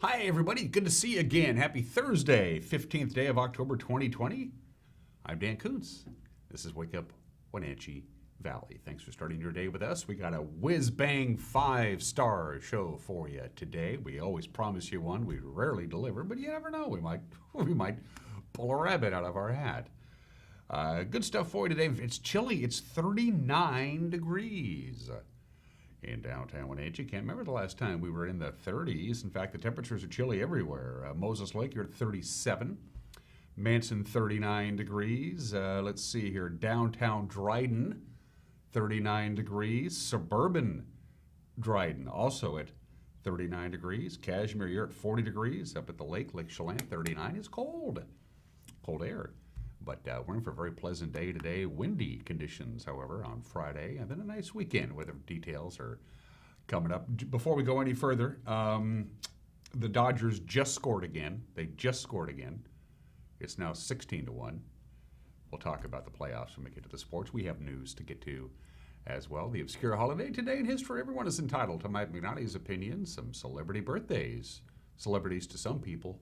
Hi, everybody. Good to see you again. Happy Thursday, 15th day of October 2020. I'm Dan Kuntz. This is Wake Up Wenatchee Valley. Thanks for starting your day with us. We got a whiz-bang 5-star show for you today. We always promise you one. We rarely deliver, but you never know. We might pull a rabbit out of our hat. Good stuff for you today. It's chilly. It's 39 degrees. In downtown Wenatchee. Can't remember the last time we were in the 30s. In fact, the temperatures are chilly everywhere. Moses Lake, you're at 37. Manson, 39 degrees. Let's see here. Downtown Dryden, 39 degrees. Suburban Dryden, also at 39 degrees. Cashmere, you're at 40 degrees. Up at the lake, Lake Chelan, 39 is cold. Cold air. But we're in for a very pleasant day today. Windy conditions, however, on Friday. And then a nice weekend. Weather details are coming up. Before we go any further, the Dodgers just scored again. They just scored again. It's now 16-1. We'll talk about the playoffs when we get to the sports. We have news to get to as well. The obscure holiday today in history. Everyone is entitled to Mike McNally's opinion. Some celebrity birthdays. Celebrities to some people,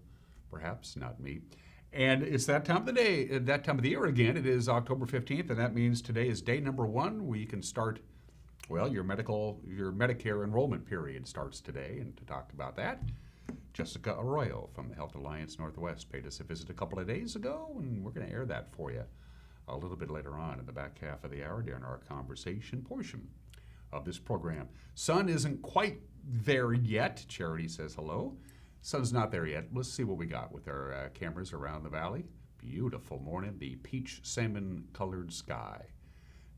perhaps not me. And it's that time of the day, that time of the year again. It is October 15th, and that means today is day number 1 where you can start, well, your Medicare enrollment period starts today. And to talk about that, Jessica Arroyo from the Health Alliance Northwest paid us a visit a couple of days ago, and we're going to air that for you a little bit later on in the back half of the hour during our conversation portion of this program. Sun isn't quite there yet. Charity says hello. Sun's not there yet. Let's see what we got with our cameras around the valley. Beautiful morning. The peach salmon colored sky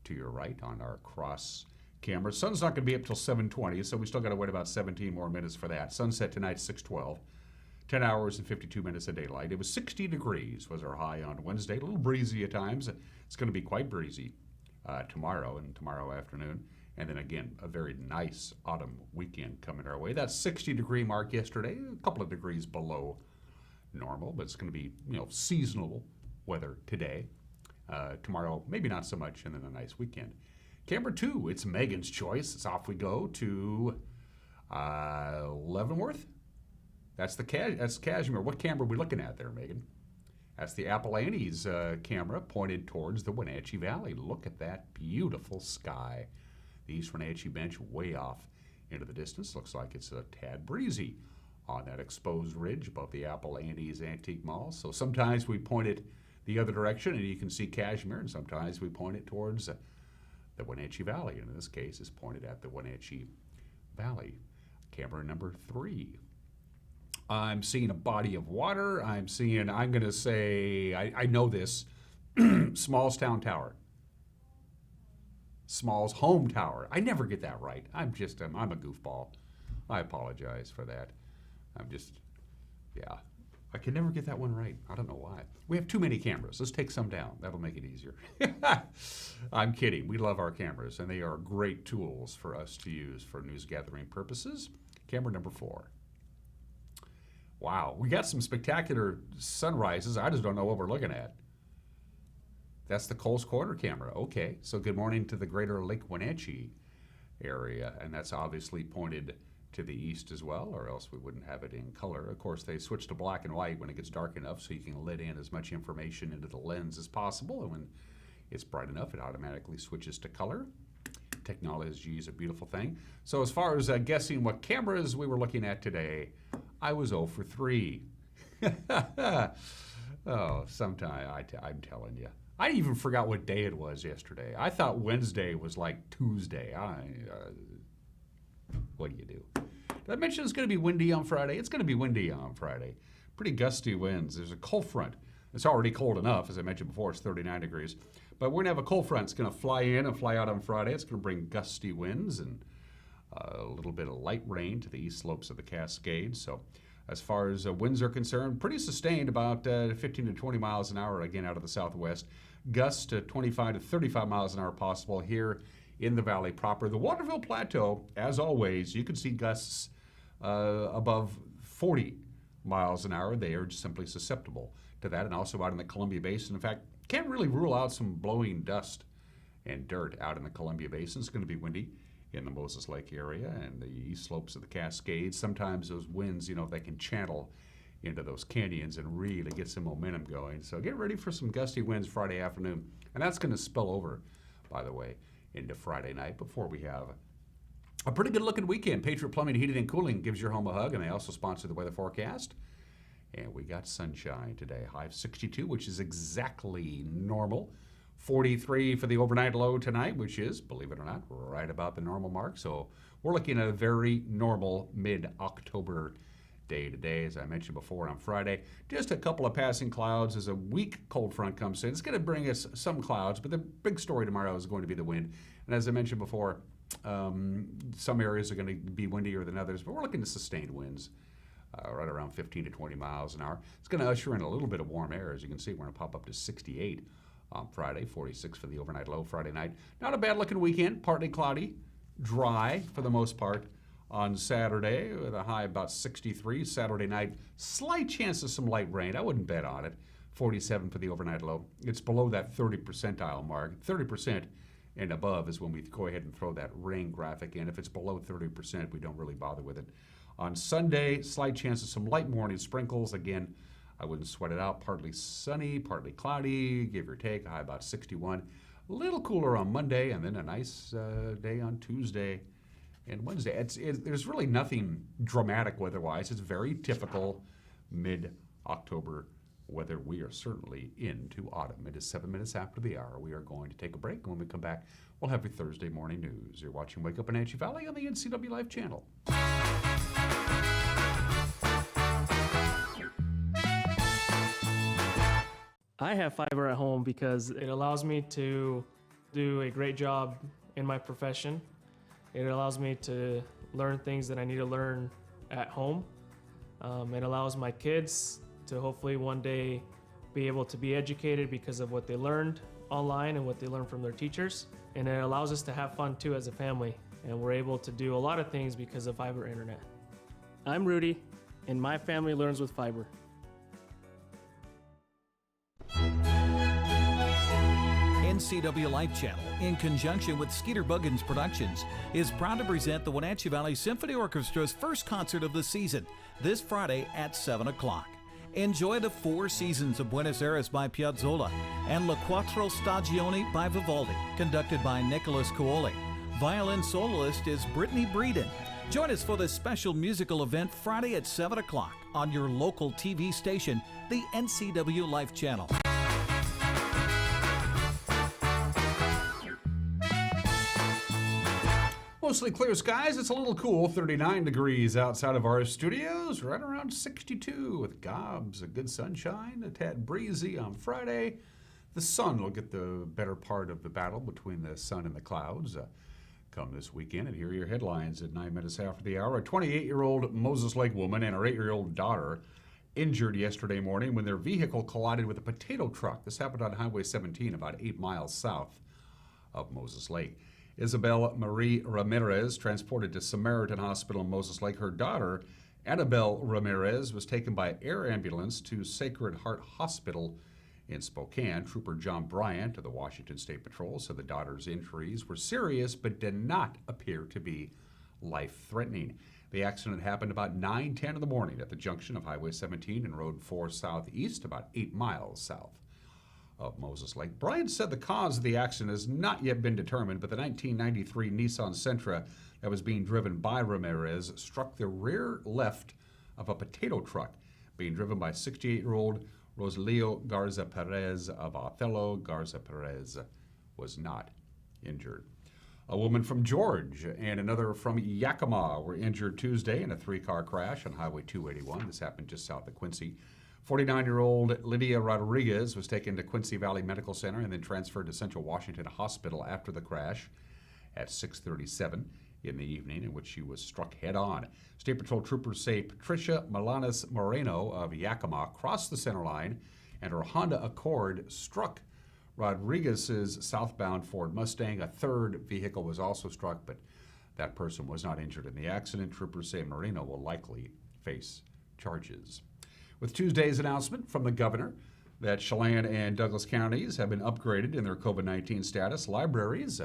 to your right on our cross camera. Sun's not going to be up till 7:20, so we still got to wait about 17 more minutes for that. Sunset tonight, 6:12. 10 hours and 52 minutes of daylight. It was 60 degrees was our high on Wednesday. A little breezy at times. It's going to be quite breezy tomorrow and tomorrow afternoon. And then again, a very nice autumn weekend coming our way. That 60-degree mark yesterday, a couple of degrees below normal, but it's going to be, seasonal weather today. Tomorrow, maybe not so much, and then a nice weekend. Camera 2, it's Megan's choice. It's off we go to Leavenworth. That's Cashmere. What camera are we looking at there, Megan? That's the Appalachians camera pointed towards the Wenatchee Valley. Look at that beautiful sky. The East Wenatchee bench way off into the distance. Looks like it's a tad breezy on that exposed ridge above the Appalachians Antique Mall. So sometimes we point it the other direction and you can see Cashmere, and sometimes we point it towards the Wenatchee Valley. And in this case, it's pointed at the Wenatchee Valley. Camera number 3. I'm seeing a body of water. I'm going to say, I know this, Smallstown Tower. Small's Home Tower. I never get that right. I'm a goofball. I apologize for that. I can never get that one right. I don't know why. We have too many cameras. Let's take some down. That'll make it easier. I'm kidding. We love our cameras, and they are great tools for us to use for news gathering purposes. Camera number 4. Wow, we got some spectacular sunrises. I just don't know what we're looking at. That's the Coles Corner camera. Okay, so good morning to the greater Lake Wenatchee area, and that's obviously pointed to the east as well, or else we wouldn't have it in color. Of course, they switch to black and white when it gets dark enough so you can let in as much information into the lens as possible, and when it's bright enough, it automatically switches to color. Technology is a beautiful thing. So as far as guessing what cameras we were looking at today, I was 0 for 3. Oh, sometime I'm telling you. I even forgot what day it was yesterday. I thought Wednesday was like Tuesday. What do you do? Did I mention it's going to be windy on Friday? It's going to be windy on Friday. Pretty gusty winds. There's a cold front. It's already cold enough. As I mentioned before, it's 39 degrees. But we're going to have a cold front. It's going to fly in and fly out on Friday. It's going to bring gusty winds and a little bit of light rain to the east slopes of the Cascades. So as far as winds are concerned, pretty sustained, about 15 to 20 miles an hour, again, out of the southwest. Gusts to 25 to 35 miles an hour possible here in the valley proper. The Waterville Plateau, as always, you can see gusts above 40 miles an hour. They are simply susceptible to that, and also out in the Columbia Basin. In fact, can't really rule out some blowing dust and dirt out in the Columbia Basin. It's going to be windy in the Moses Lake area and the east slopes of the Cascades. Sometimes those winds, they can channel into those canyons and really get some momentum going. So get ready for some gusty winds Friday afternoon. And that's going to spill over, by the way, into Friday night before we have a pretty good looking weekend. Patriot Plumbing, Heating and Cooling gives your home a hug, and they also sponsor the weather forecast. And we got sunshine today, high of 62, which is exactly normal. 43 for the overnight low tonight, which is, believe it or not, right about the normal mark. So we're looking at a very normal mid-October day today, as I mentioned before on Friday. Just a couple of passing clouds as a weak cold front comes in. It's going to bring us some clouds, but the big story tomorrow is going to be the wind. And as I mentioned before, some areas are going to be windier than others, but we're looking at sustained winds. Right around 15 to 20 miles an hour. It's going to usher in a little bit of warm air. As you can see, we're going to pop up to 68 on Friday, 46 for the overnight low Friday night. Not a bad looking weekend, partly cloudy, dry for the most part on Saturday with a high about 63. Saturday night, slight chance of some light rain. I wouldn't bet on it. 47 for the overnight low. It's below that 30 percentile mark. 30% and above is when we go ahead and throw that rain graphic in. If it's below 30%, we don't really bother with it. On Sunday, slight chance of some light morning sprinkles. Again, I wouldn't sweat it out. Partly sunny, partly cloudy, give or take, a high about 61. A little cooler on Monday, and then a nice day on Tuesday and Wednesday. There's really nothing dramatic weather-wise. It's very typical mid-October weather. We are certainly into autumn. It is 7 minutes after the hour. We are going to take a break, and when we come back, we'll have your Thursday morning news. You're watching Wake Up Wenatchee Valley on the NCW Life channel. I have fiber at home because it allows me to do a great job in my profession. It allows me to learn things that I need to learn at home. It allows my kids to hopefully one day be able to be educated because of what they learned online and what they learned from their teachers. And it allows us to have fun too as a family. And we're able to do a lot of things because of fiber internet. I'm Rudy, and my family learns with fiber. NCW Life Channel, in conjunction with Skeeter Buggins Productions, is proud to present the Wenatchee Valley Symphony Orchestra's first concert of the season, this Friday at 7 o'clock. Enjoy the Four Seasons of Buenos Aires by Piazzolla and Le Quattro Stagioni by Vivaldi, conducted by Nicholas Cooli. Violin soloist is Brittany Breeden. Join us for this special musical event Friday at 7 o'clock on your local TV station, the NCW Life Channel. Mostly clear skies. It's a little cool, 39 degrees outside of our studios, right around 62 with gobs of good sunshine, a tad breezy on Friday. The sun will get the better part of the battle between the sun and the clouds come this weekend. And here are your headlines at 9 minutes after the hour. A 28-year-old Moses Lake woman and her 8-year-old daughter injured yesterday morning when their vehicle collided with a potato truck. This happened on Highway 17 about 8 miles south of Moses Lake. Isabel Marie Ramirez transported to Samaritan Hospital in Moses Lake. Her daughter, Annabelle Ramirez, was taken by air ambulance to Sacred Heart Hospital in Spokane. Trooper John Bryant of the Washington State Patrol said the daughter's injuries were serious but did not appear to be life-threatening. The accident happened about 9:10 in the morning at the junction of Highway 17 and Road 4 Southeast, about 8 miles south of Moses Lake. Bryant said the cause of the accident has not yet been determined, but the 1993 Nissan Sentra that was being driven by Ramirez struck the rear left of a potato truck being driven by 68-year-old Rosalio Garza Perez of Othello. Garza Perez was not injured. A woman from George and another from Yakima were injured Tuesday in a 3-car crash on Highway 281. This happened just south of Quincy. 49-year-old Lydia Rodriguez was taken to Quincy Valley Medical Center and then transferred to Central Washington Hospital after the crash at 6:37 in the evening, in which she was struck head-on. State Patrol troopers say Patricia Malanes Moreno of Yakima crossed the center line and her Honda Accord struck Rodriguez's southbound Ford Mustang. A third vehicle was also struck, but that person was not injured in the accident. Troopers say Moreno will likely face charges. With Tuesday's announcement from the governor that Chelan and Douglas counties have been upgraded in their COVID-19 status, libraries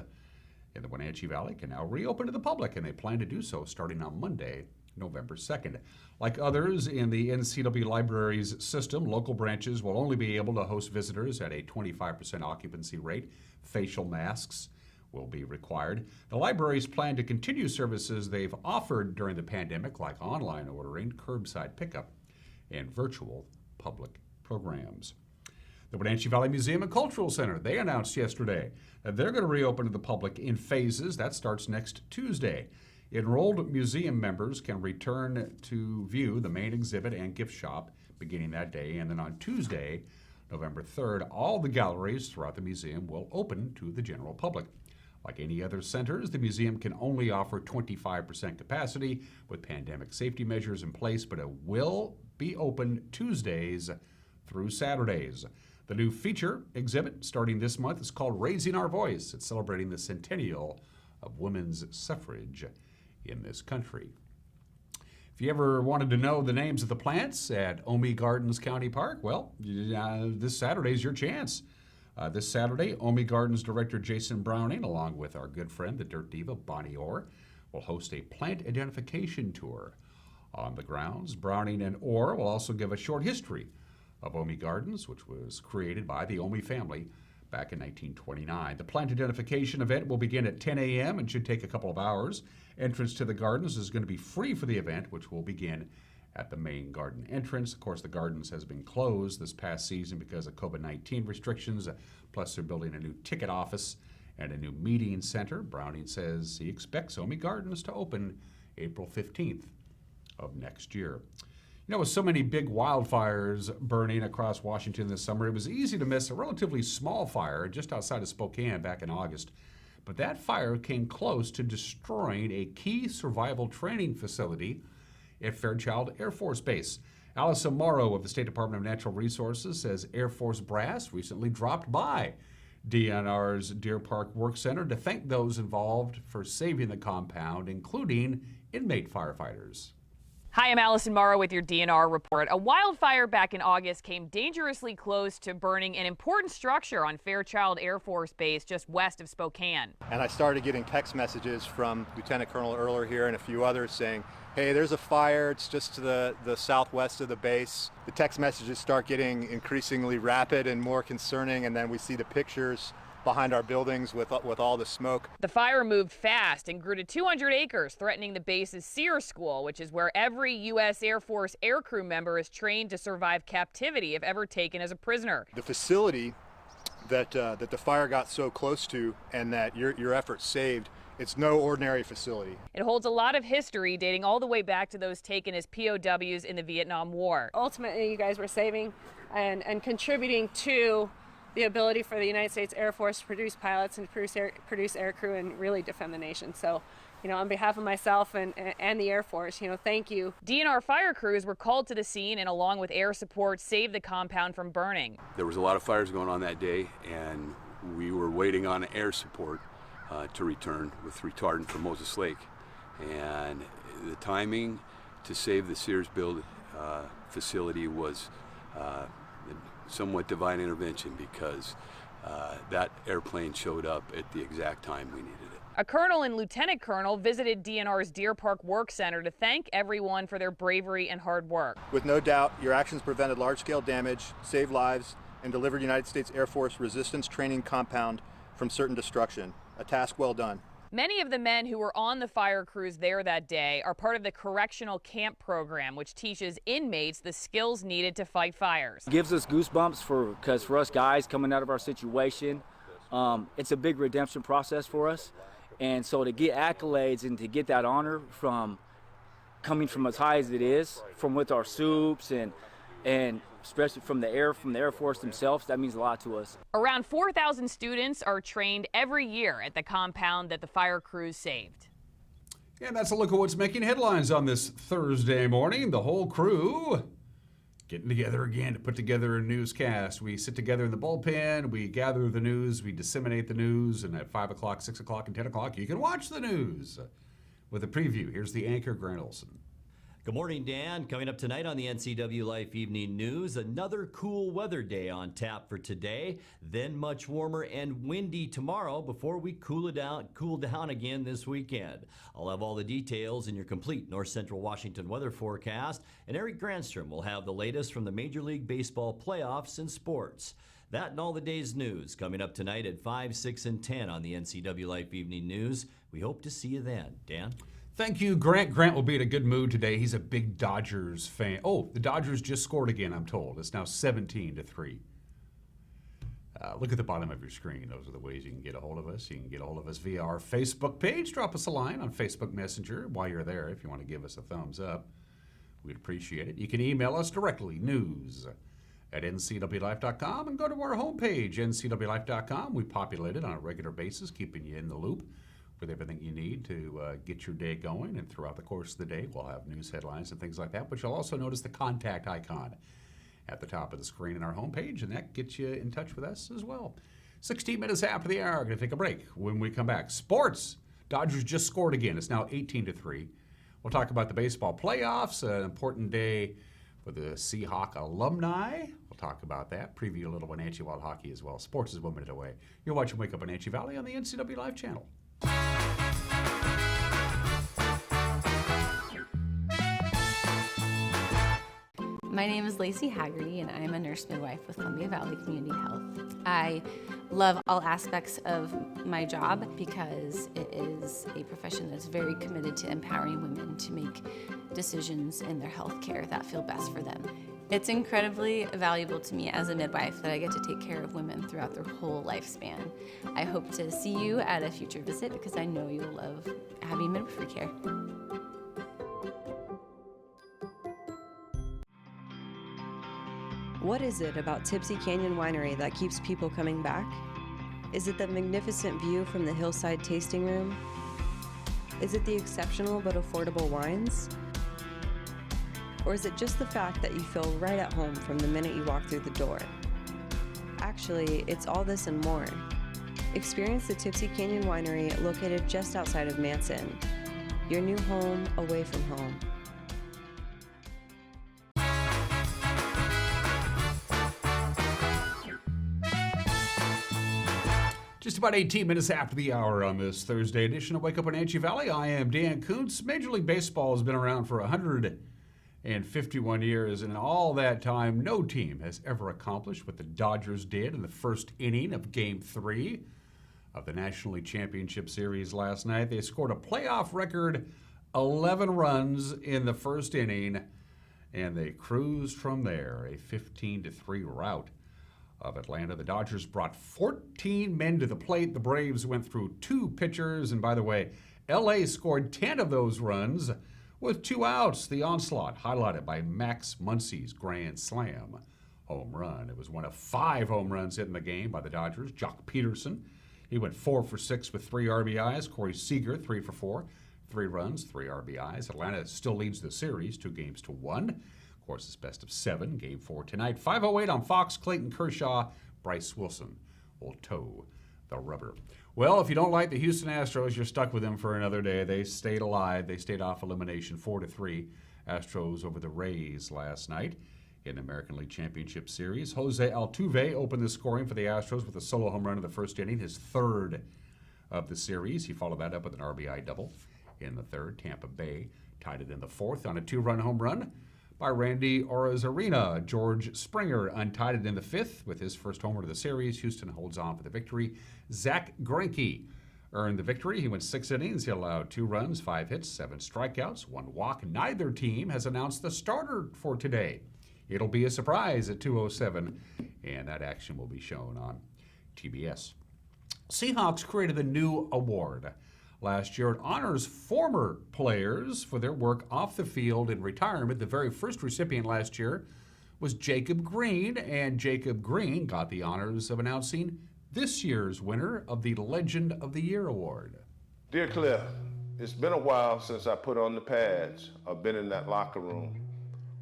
in the Wenatchee Valley can now reopen to the public, and they plan to do so starting on Monday, November 2nd. Like others in the NCW Library's system, local branches will only be able to host visitors at a 25% occupancy rate. Facial masks will be required. The libraries plan to continue services they've offered during the pandemic, like online ordering, curbside pickup, and virtual public programs. The Wenatchee Valley Museum and Cultural Center, they announced yesterday that they're going to reopen to the public in phases. That starts next Tuesday. Enrolled museum members can return to view the main exhibit and gift shop beginning that day. And then on Tuesday, November 3rd, all the galleries throughout the museum will open to the general public. Like any other centers, the museum can only offer 25% capacity with pandemic safety measures in place, but it will be open Tuesdays through Saturdays. The new feature exhibit starting this month is called Raising Our Voice. It's celebrating the centennial of women's suffrage in this country. If you ever wanted to know the names of the plants at Omi Gardens County Park, well, this Saturday's your chance. This Saturday, Omi Gardens Director Jason Browning, along with our good friend, the Dirt Diva Bonnie Orr, will host a plant identification tour. On the grounds, Browning and Orr will also give a short history of Omi Gardens, which was created by the Omi family back in 1929. The plant identification event will begin at 10 a.m. and should take a couple of hours. Entrance to the gardens is going to be free for the event, which will begin at the main garden entrance. Of course, the gardens has been closed this past season because of COVID-19 restrictions, plus they're building a new ticket office and a new meeting center. Browning says he expects Omi Gardens to open April 15th of next year. You know, with so many big wildfires burning across Washington this summer, it was easy to miss a relatively small fire just outside of Spokane back in August. But that fire came close to destroying a key survival training facility at Fairchild Air Force Base. Allison Morrow of the State Department of Natural Resources says Air Force brass recently dropped by DNR's Deer Park Work Center to thank those involved for saving the compound, including inmate firefighters. Hi, I'm Allison Morrow with your DNR report. A wildfire back in August came dangerously close to burning an important structure on Fairchild Air Force Base just west of Spokane. And I started getting text messages from Lieutenant Colonel Erler here and a few others saying, hey, there's a fire, it's just to the southwest of the base. The text messages start getting increasingly rapid and more concerning, and then we see the pictures behind our buildings with all the smoke. The fire moved fast and grew to 200 acres, threatening the base's SEER school, which is where every U.S. Air Force aircrew member is trained to survive captivity if ever taken as a prisoner. The facility that the fire got so close to and that your efforts saved, it's no ordinary facility. It holds a lot of history dating all the way back to those taken as POWs in the Vietnam War. Ultimately, you guys were saving and contributing to the ability for the United States Air Force to produce pilots and produce aircrew and really defend the nation. So, you know, on behalf of myself and the Air Force, you know, thank you. DNR fire crews were called to the scene and, along with air support, saved the compound from burning. There was a lot of fires going on that day, and we were waiting on air support to return with retardant from Moses Lake. And the timing to save the Sears build facility was somewhat divine intervention because that airplane showed up at the exact time we needed it. A colonel and lieutenant colonel visited DNR's Deer Park Work Center to thank everyone for their bravery and hard work. With no doubt, your actions prevented large-scale damage, saved lives, and delivered United States Air Force resistance training compound from certain destruction. A task well done. Many of the men who were on the fire crews there that day are part of the Correctional Camp Program, which teaches inmates the skills needed to fight fires. It gives us goosebumps because for us guys coming out of our situation, it's a big redemption process for us. And so to get accolades and to get that honor from coming from as high as it is, from with our soups and especially from the Air Force themselves, that means a lot to us. Around 4,000 students are trained every year at the compound that the fire crews saved. And that's a look at what's making headlines on this Thursday morning. The whole crew getting together again to put together a newscast. We sit together in the bullpen, we gather the news, we disseminate the news, and at 5 o'clock, 6 o'clock, and 10 o'clock, you can watch the news with a preview. Here's the anchor, Grant Olson. Good morning, Dan. Coming up tonight on the NCW Life Evening News, another cool weather day on tap for today, then much warmer and windy tomorrow before we cool down again this weekend. I'll have all the details in your complete North Central Washington weather forecast, and Eric Granstrom will have the latest from the Major League Baseball playoffs and sports. That and all the day's news coming up tonight at 5, 6, and 10 on the NCW Life Evening News. We hope to see you then. Dan? Thank you, Grant. Grant will be in a good mood today. He's a big Dodgers fan. Oh, the Dodgers just scored again, I'm told. It's now 17-3. Look at the bottom of your screen. Those are the ways you can get a hold of us. You can get a hold of us via our Facebook page. Drop us a line on Facebook Messenger while you're there if you want to give us a thumbs up. We'd appreciate it. You can email us directly, news@ncwlife.com, and go to our homepage, ncwlife.com. We populate it on a regular basis, keeping you in the loop with everything you need to get your day going. And throughout the course of the day, we'll have news headlines and things like that. But you'll also notice the contact icon at the top of the screen in our homepage, and that gets you in touch with us as well. 16 minutes after the hour, going to take a break. When we come back, sports. Dodgers just scored again. It's now 18-3. We'll talk about the baseball playoffs, an important day for the Seahawk alumni. We'll talk about that. Preview a little Wenatchee Wild hockey as well. Sports is 1 minute away. You're watching Wake Up Wenatchee Valley on the NCW Live channel. My name is Lacey Haggerty, and I'm a nurse midwife with Columbia Valley Community Health. I love all aspects of my job because it is a profession that's very committed to empowering women to make decisions in their health care that feel best for them. It's incredibly valuable to me as a midwife that I get to take care of women throughout their whole lifespan. I hope to see you at a future visit because I know you'll love having midwifery care. What is it about Tipsy Canyon Winery that keeps people coming back? Is it the magnificent view from the hillside tasting room? Is it the exceptional but affordable wines? Or is it just the fact that you feel right at home from the minute you walk through the door? Actually, it's all this and more. Experience the Tipsy Canyon Winery located just outside of Manson. Your new home away from home. Just about 18 minutes after the hour on this Thursday edition of Wake Up Wenatchee Valley. I am Dan Kuntz. Major League Baseball has been around for 151 years, and in all that time, no team has ever accomplished what the Dodgers did in the first inning of Game 3 of the National League Championship Series last night. They scored a playoff record 11 runs in the first inning, and they cruised from there, a 15-3 rout of Atlanta. The Dodgers brought 14 men to the plate. The Braves went through 2 pitchers. And by the way, LA scored 10 of those runs with 2 outs. The onslaught highlighted by Max Muncy's grand slam home run. It was one of 5 home runs hit in the game by the Dodgers. Jock Peterson, he went 4 for 6 with 3 RBIs. Corey Seager, 3 for 4, 3 runs, 3 RBIs. Atlanta still leads the series 2-1. Of course, it's best of 7, Game 4 tonight. 5:08 on Fox. Clayton Kershaw, Bryce Wilson will toe the rubber. Well, if you don't like the Houston Astros, you're stuck with them for another day. They stayed alive. They stayed off elimination 4-3. Astros over the Rays last night in the American League Championship Series. Jose Altuve opened the scoring for the Astros with a solo home run in the first inning, his 3rd of the series. He followed that up with an RBI double in the 3rd. Tampa Bay tied it in the 4th on a 2-run home run by Randy Arozarena. George Springer untied it in the 5th with his first homer of the series. Houston holds on for the victory. Zach Greinke earned the victory. He went 6 innings. He allowed 2 runs, 5 hits, 7 strikeouts, 1 walk. Neither team has announced the starter for today. It'll be a surprise at 2:07, and that action will be shown on TBS. Seahawks created a new award last year. It honors former players for their work off the field in retirement. The very first recipient last year was Jacob Green, and Jacob Green got the honors of announcing this year's winner of the Legend of the Year award. Dear Cliff, it's been a while since I put on the pads or been in that locker room.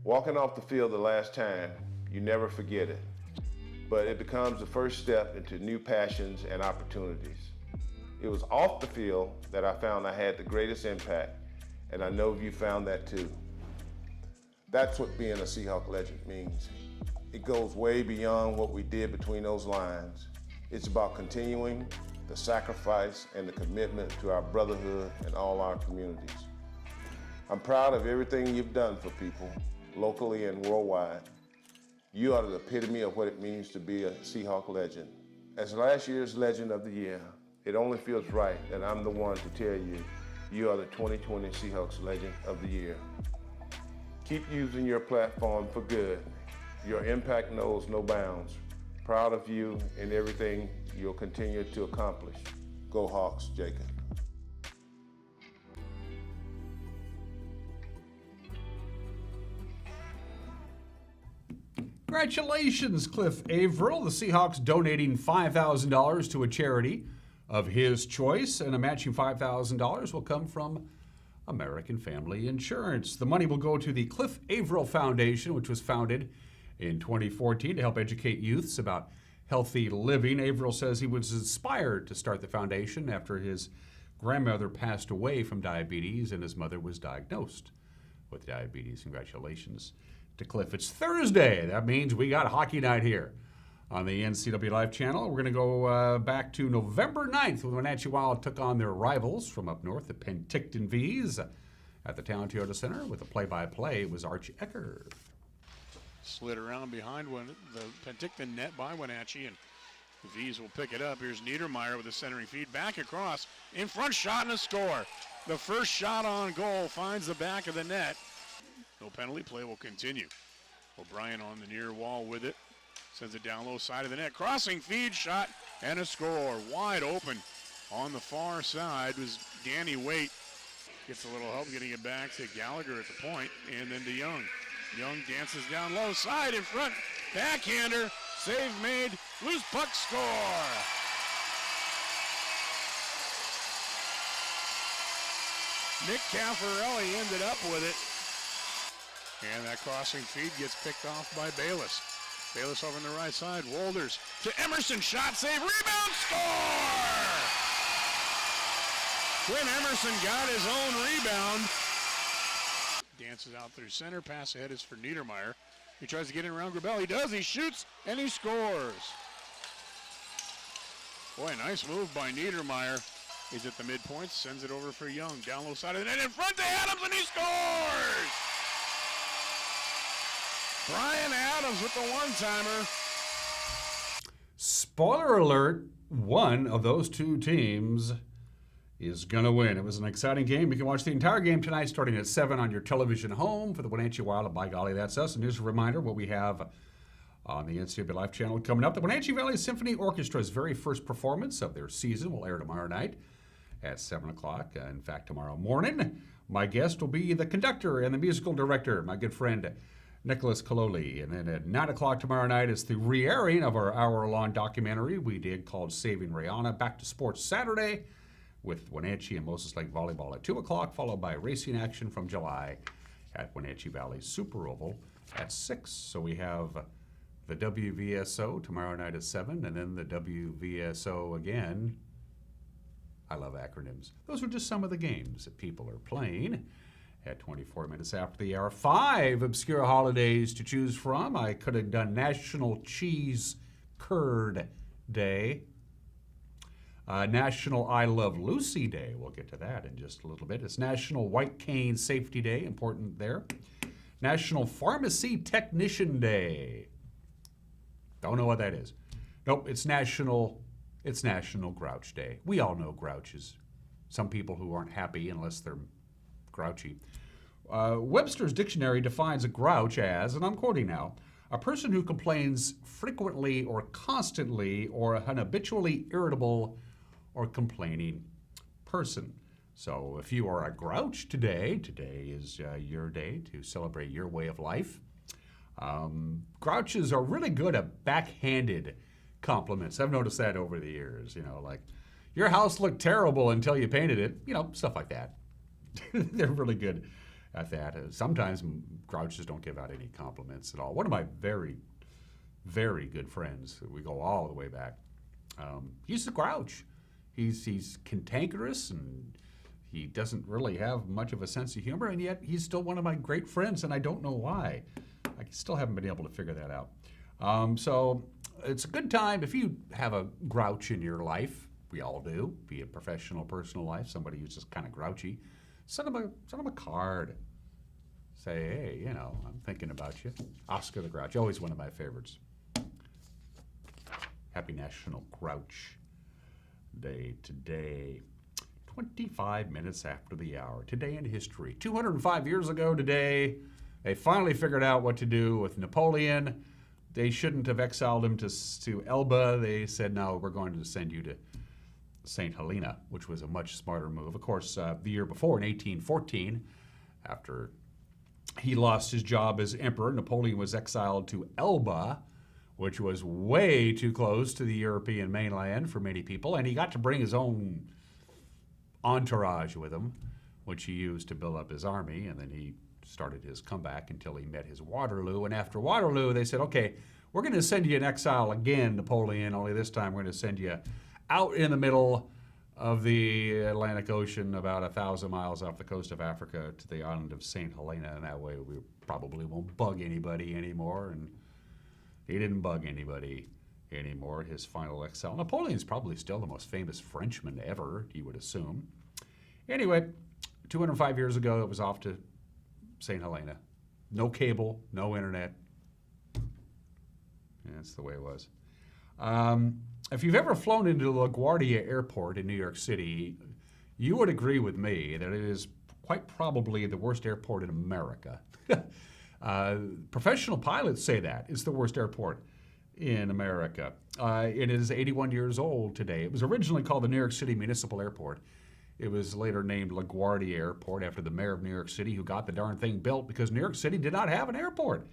Walking off the field the last time, you never forget it, but it becomes the first step into new passions and opportunities. It was off the field that I found I had the greatest impact, and I know you found that too. That's what being a Seahawk legend means. It goes way beyond what we did between those lines. It's about continuing the sacrifice and the commitment to our brotherhood and all our communities. I'm proud of everything you've done for people, locally and worldwide. You are the epitome of what it means to be a Seahawk legend. As last year's Legend of the Year, it only feels right that I'm the one to tell you, you are the 2020 Seahawks Legend of the Year. Keep using your platform for good. Your impact knows no bounds. Proud of you and everything you'll continue to accomplish. Go Hawks, Jacob. Congratulations, Cliff Averill. The Seahawks donating $5,000 to a charity of his choice, and a matching $5,000 will come from American Family Insurance. The money will go to the Cliff Averill Foundation, which was founded in 2014 to help educate youths about healthy living. Averill says he was inspired to start the foundation after his grandmother passed away from diabetes and his mother was diagnosed with diabetes. Congratulations to Cliff. It's Thursday. That means we got hockey night here on the NCW Live channel. We're going to go back to November 9th when Wenatchee Wild took on their rivals from up north, the Penticton V's, at the Town Toyota Center. With the play-by-play was Arch Ecker. Slid around behind the Penticton net by Wenatchee, and the V's will pick it up. Here's Niedermeyer with a centering feed. Back across. In front shot and a score. The first shot on goal finds the back of the net. No penalty, play will continue. O'Brien on the near wall with it. Sends it down low side of the net. Crossing feed, shot, and a score. Wide open on the far side was Danny Waite. Gets a little help getting it back to Gallagher at the point, and then to Young. Young dances down low side in front. Backhander, save made, loose puck, score. Nick Caffarelli ended up with it. And that crossing feed gets picked off by Bayless. Bayless over on the right side. Wolders to Emerson. Shot, save, rebound, score! Quinn Emerson got his own rebound. Dances out through center. Pass ahead is for Niedermeyer. He tries to get in around Grabel. He does. He shoots, and he scores. Boy, nice move by Niedermeyer. He's at the midpoint. Sends it over for Young. Down low side of the net. In front to Adams, and he scores! Brian Adams with the one-timer. Spoiler alert, one of those two teams is going to win. It was an exciting game. You can watch the entire game tonight starting at 7 on your television home for the Wenatchee Wild. By golly, that's us. And here's a reminder what we have on the NCW Live channel coming up. The Wenatchee Valley Symphony Orchestra's very first performance of their season will air tomorrow night at 7 o'clock. In fact, tomorrow morning, my guest will be the conductor and the musical director, my good friend Nicholas Kaloli. And then at 9 o'clock tomorrow night is the re-airing of our hour-long documentary we did called Saving Rihanna. Back to Sports Saturday with Wenatchee and Moses Lake Volleyball at 2 o'clock, followed by racing action from July at Wenatchee Valley Super Oval at 6. So we have the WVSO tomorrow night at 7, and then the WVSO again. I love acronyms. Those are just some of the games that people are playing. At 24 minutes after the hour, 5 obscure holidays to choose from. I could have done National Cheese Curd Day, National I Love Lucy Day. We'll get to that in just a little bit. It's National White Cane Safety Day, important there. National Pharmacy Technician Day. Don't know what that is. Nope, it's National Grouch Day. We all know grouches. Some people who aren't happy unless they're grouchy. Webster's Dictionary defines a grouch as, and I'm quoting now, a person who complains frequently or constantly or an habitually irritable or complaining person. So if you are a grouch today is your day to celebrate your way of life. Grouches are really good at backhanded compliments. I've noticed that over the years, like, your house looked terrible until you painted it, stuff like that. They're really good at that. Sometimes grouches don't give out any compliments at all. One of my very, very good friends, we go all the way back, he's a grouch. He's cantankerous, and He doesn't really have much of a sense of humor, and yet he's still one of my great friends, and I don't know why. I still haven't been able to figure that out. So it's a good time if you have a grouch in your life. We all do, be it professional, personal life, somebody who's just kind of grouchy. Send them a card. Say, hey, you know, I'm thinking about you. Oscar the Grouch, always one of my favorites. Happy National Grouch Day today. 25 minutes after the hour. Today in history. 205 years ago today, they finally figured out what to do with Napoleon. They shouldn't have exiled him to Elba. They said, no, we're going to send you to St. Helena, which was a much smarter move. Of course, the year before, in 1814, after he lost his job as emperor, Napoleon was exiled to Elba, which was way too close to the European mainland for many people, and he got to bring his own entourage with him, which he used to build up his army, and then he started his comeback until he met his Waterloo. And after Waterloo, they said, okay, we're going to send you in exile again, Napoleon, only this time we're going to send you out in the middle of the Atlantic Ocean, about 1,000 miles off the coast of Africa, to the island of St. Helena, and that way we probably won't bug anybody anymore. And he didn't bug anybody anymore at his final exile. Napoleon's probably still the most famous Frenchman ever, you would assume. Anyway, 205 years ago, it was off to St. Helena. No cable, no internet. Yeah, that's the way it was. If you've ever flown into LaGuardia Airport in New York City, you would agree with me that it is quite probably the worst airport in America. Professional pilots say that it's the worst airport in America. It is 81 years old today. It was originally called the New York City Municipal Airport. It was later named LaGuardia Airport after the mayor of New York City, who got the darn thing built because New York City did not have an airport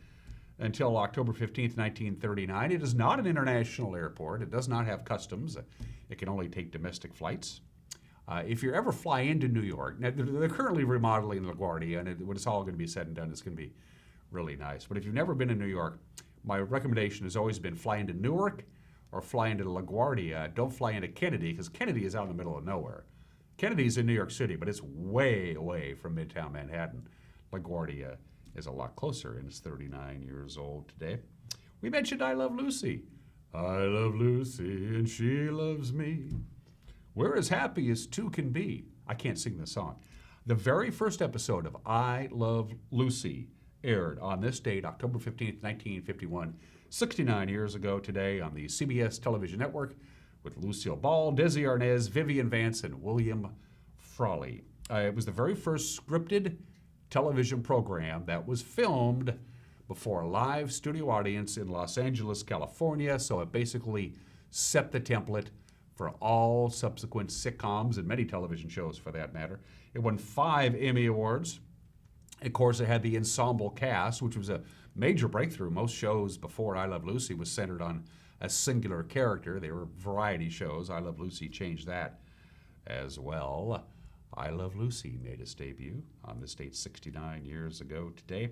until October 15th, 1939. It is not an international airport. It does not have customs. It can only take domestic flights. If you ever fly into New York, now they're currently remodeling LaGuardia, and when it's all going to be said and done, it's going to be really nice. But if you've never been in New York, my recommendation has always been fly into Newark or fly into LaGuardia. Don't fly into Kennedy, because Kennedy is out in the middle of nowhere. Kennedy's in New York City, but it's way away from Midtown Manhattan. LaGuardia is a lot closer, and it's 39 years old today. We mentioned I Love Lucy. I love Lucy, and she loves me. We're as happy as two can be. I can't sing this song. The very first episode of I Love Lucy aired on this date, October 15th, 1951, 69 years ago today on the CBS television network, with Lucille Ball, Desi Arnaz, Vivian Vance, and William Frawley. It was the very first scripted television program that was filmed before a live studio audience in Los Angeles, California, so it basically set the template for all subsequent sitcoms and many television shows for that matter. It won 5 Emmy Awards. Of course, it had the ensemble cast, which was a major breakthrough. Most shows before I Love Lucy was centered on a singular character. They were variety shows. I Love Lucy changed that as well. I Love Lucy made its debut on this date 69 years ago today.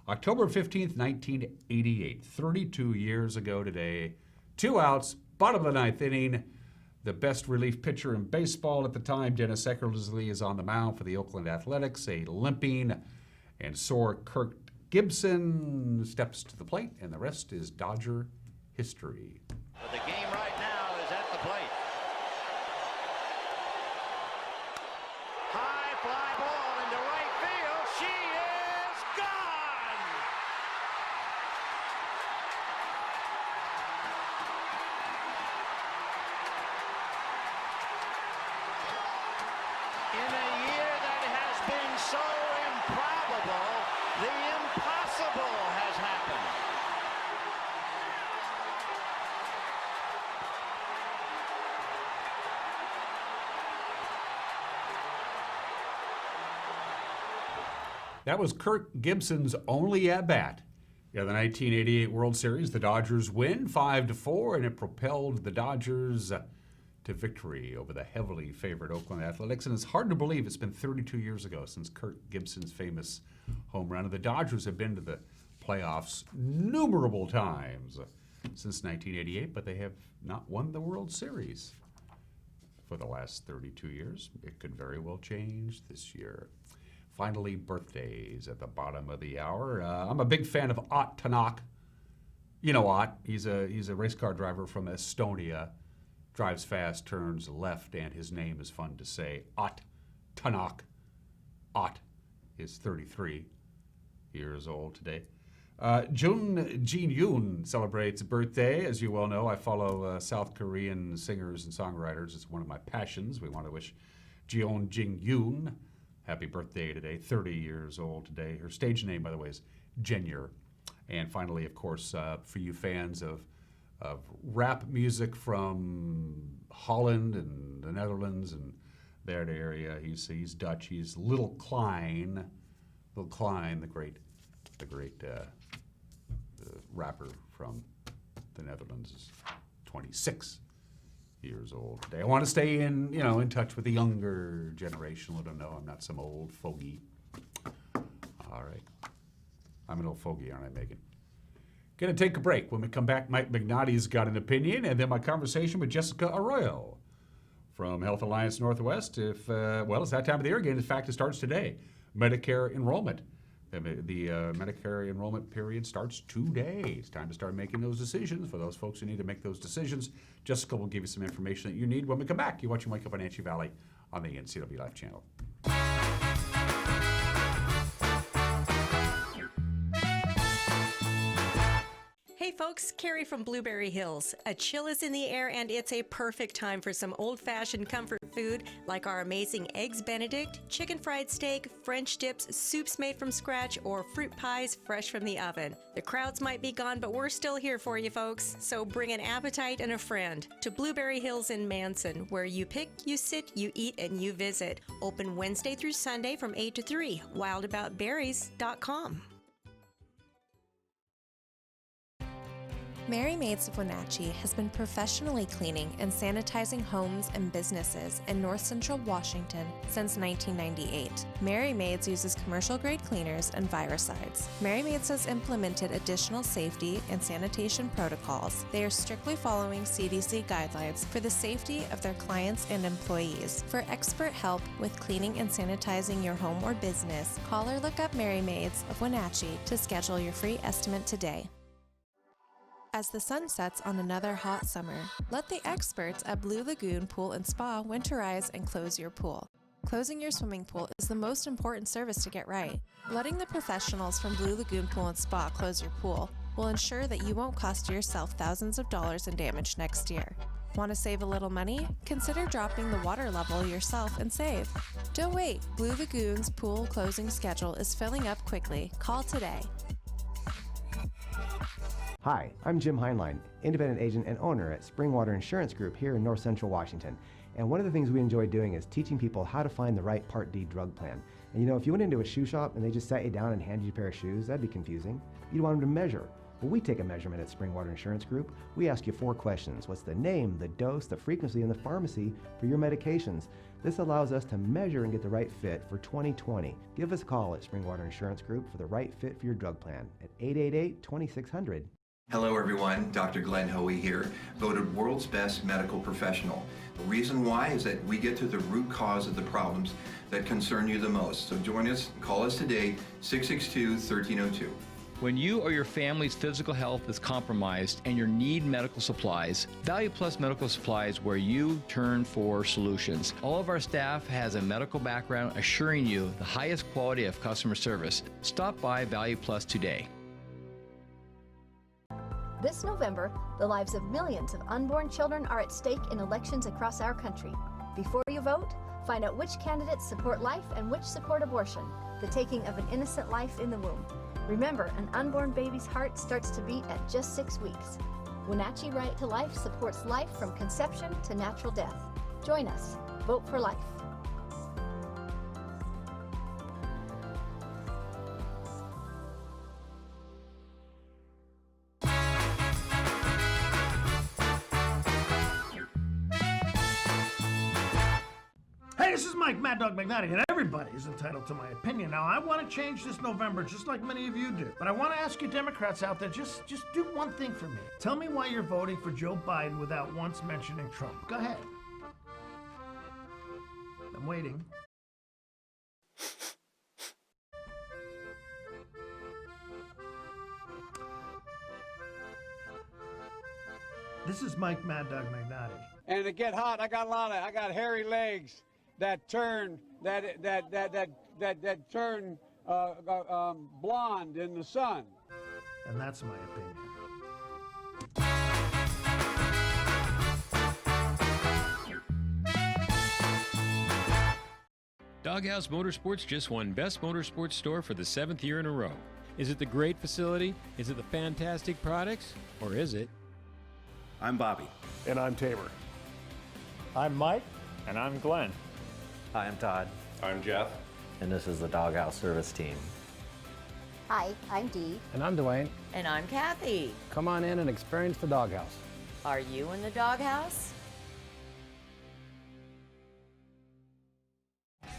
October 15th, 1988, 32 years ago today. 2 outs, bottom of the 9th inning. The best relief pitcher in baseball at the time, Dennis Eckersley, is on the mound for the Oakland Athletics. A limping and sore Kirk Gibson steps to the plate, and the rest is Dodger history. But the game right now is at the plate. High fly ball into right field. She is gone. In a year that has been so improbable, the impossible has happened. That was Kirk Gibson's only at-bat. In the 1988 World Series, the Dodgers win 5-4, and it propelled the Dodgers to victory over the heavily favored Oakland Athletics. And it's hard to believe it's been 32 years ago since Kirk Gibson's famous home run. And the Dodgers have been to the playoffs numerable times since 1988, but they have not won the World Series. for the last 32 years. It could very well change this year. Finally, birthdays at the bottom of the hour. I'm a big fan of Ott Tanak. You know Ott. He's a race car driver from Estonia. Drives fast, turns left, and his name is fun to say. Ott Tanak. Ott is 33 years old today. Jun Jin-yoon celebrates a birthday. As you well know, I follow South Korean singers and songwriters. It's one of my passions. We want to wish Jeon Jin-yoon happy birthday today, 30 years old today. Her stage name, by the way, is Jenyer. And finally, of course, for you fans of rap music from Holland and the Netherlands and that area, he's Dutch. He's Lil Klein. Lil Klein, the great rapper from the Netherlands, is 26 years old today. I want to stay in touch with the younger generation. Let them know I'm not some old fogey. All right. I'm an old fogey, aren't I, Megan? Going to take a break. When we come back, Mike McNally's got an opinion, and then my conversation with Jessica Arroyo from Health Alliance Northwest. It's that time of the year again. In fact, it starts today. Medicare enrollment. The Medicare enrollment period starts today. It's time to start making those decisions. For those folks who need to make those decisions, Jessica will give you some information that you need when we come back. You're watching Wake Up Wenatchee Valley on the NCW Live channel. Hey folks, Carrie from Blueberry Hills. A chill is in the air and it's a perfect time for some old-fashioned comfort food like our amazing Eggs Benedict, chicken fried steak, French dips, soups made from scratch, or fruit pies fresh from the oven. The crowds might be gone, but we're still here for you folks. So bring an appetite and a friend to Blueberry Hills in Manson, where you pick, you sit, you eat, and you visit. Open Wednesday through Sunday from 8 to 3. wildaboutberries.com. Mary Maids of Wenatchee has been professionally cleaning and sanitizing homes and businesses in North Central Washington since 1998. Mary Maids uses commercial-grade cleaners and viricides. Mary Maids has implemented additional safety and sanitation protocols. They are strictly following CDC guidelines for the safety of their clients and employees. For expert help with cleaning and sanitizing your home or business, call or look up Mary Maids of Wenatchee to schedule your free estimate today. As the sun sets on another hot summer, let the experts at Blue Lagoon Pool and Spa winterize and close your pool. Closing your swimming pool is the most important service to get right. Letting the professionals from Blue Lagoon Pool and Spa close your pool will ensure that you won't cost yourself thousands of dollars in damage next year. Want to save a little money? Consider dropping the water level yourself and save. Don't wait. Blue Lagoon's pool closing schedule is filling up quickly. Call today. Hi, I'm Jim Heinlein, independent agent and owner at Springwater Insurance Group here in North Central Washington. And one of the things we enjoy doing is teaching people how to find the right Part D drug plan. And you know, if you went into a shoe shop and they just sat you down and handed you a pair of shoes, that'd be confusing. You'd want them to measure. Well, we take a measurement at Springwater Insurance Group. We ask you 4 questions. What's the name, the dose, the frequency, and the pharmacy for your medications? This allows us to measure and get the right fit for 2020. Give us a call at Springwater Insurance Group for the right fit for your drug plan at 888-2600. Hello everyone, Dr. Glenn Hoey here, voted World's Best Medical Professional. The reason why is that we get to the root cause of the problems that concern you the most. So join us, call us today, 662-1302. When you or your family's physical health is compromised and you need medical supplies, Value Plus Medical Supply is where you turn for solutions. All of our staff has a medical background assuring you the highest quality of customer service. Stop by Value Plus today. This November, the lives of millions of unborn children are at stake in elections across our country. Before you vote, find out which candidates support life and which support abortion, the taking of an innocent life in the womb. Remember, an unborn baby's heart starts to beat at just 6 weeks. Wenatchee Right to Life supports life from conception to natural death. Join us. Vote for life. Hey, this is Mike Mad Dog McNally, and everybody is entitled to my opinion. Now, I want to change this November, just like many of you do. But I want to ask you Democrats out there, just do one thing for me. Tell me why you're voting for Joe Biden without once mentioning Trump. Go ahead. I'm waiting. This is Mike Mad Dog Magnotti. And to get hot, I got hairy legs that turn turn blonde in the sun. And that's my opinion. Doghouse Motorsports just won Best Motorsports Store for the 7th year in a row. Is it the great facility? Is it the fantastic products? Or is it? I'm Bobby. And I'm Tabor. I'm Mike. And I'm Glenn. Hi, I'm Todd. I'm Jeff. And this is the Doghouse Service Team. Hi, I'm Dee. And I'm Dwayne. And I'm Kathy. Come on in and experience the Doghouse. Are you in the doghouse?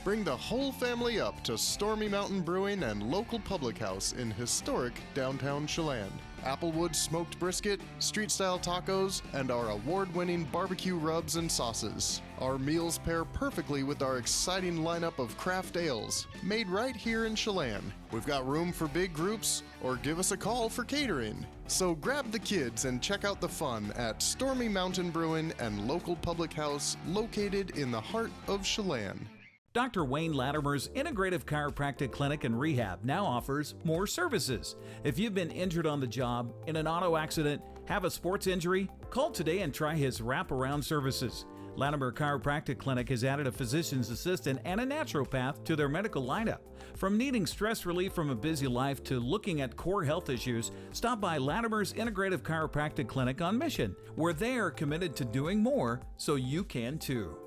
Bring the whole family up to Stormy Mountain Brewing and local public house in historic downtown Chelan. Applewood smoked brisket, street-style tacos, and our award-winning barbecue rubs and sauces. Our meals pair perfectly with our exciting lineup of craft ales, made right here in Chelan. We've got room for big groups, or give us a call for catering. So grab the kids and check out the fun at Stormy Mountain Brewing and local public house located in the heart of Chelan. Dr. Wayne Latimer's Integrative Chiropractic Clinic and Rehab now offers more services. If you've been injured on the job, in an auto accident, have a sports injury, call today and try his wraparound services. Latimer Chiropractic Clinic has added a physician's assistant and a naturopath to their medical lineup. From needing stress relief from a busy life to looking at core health issues, stop by Latimer's Integrative Chiropractic Clinic on Mission, where they are committed to doing more so you can too.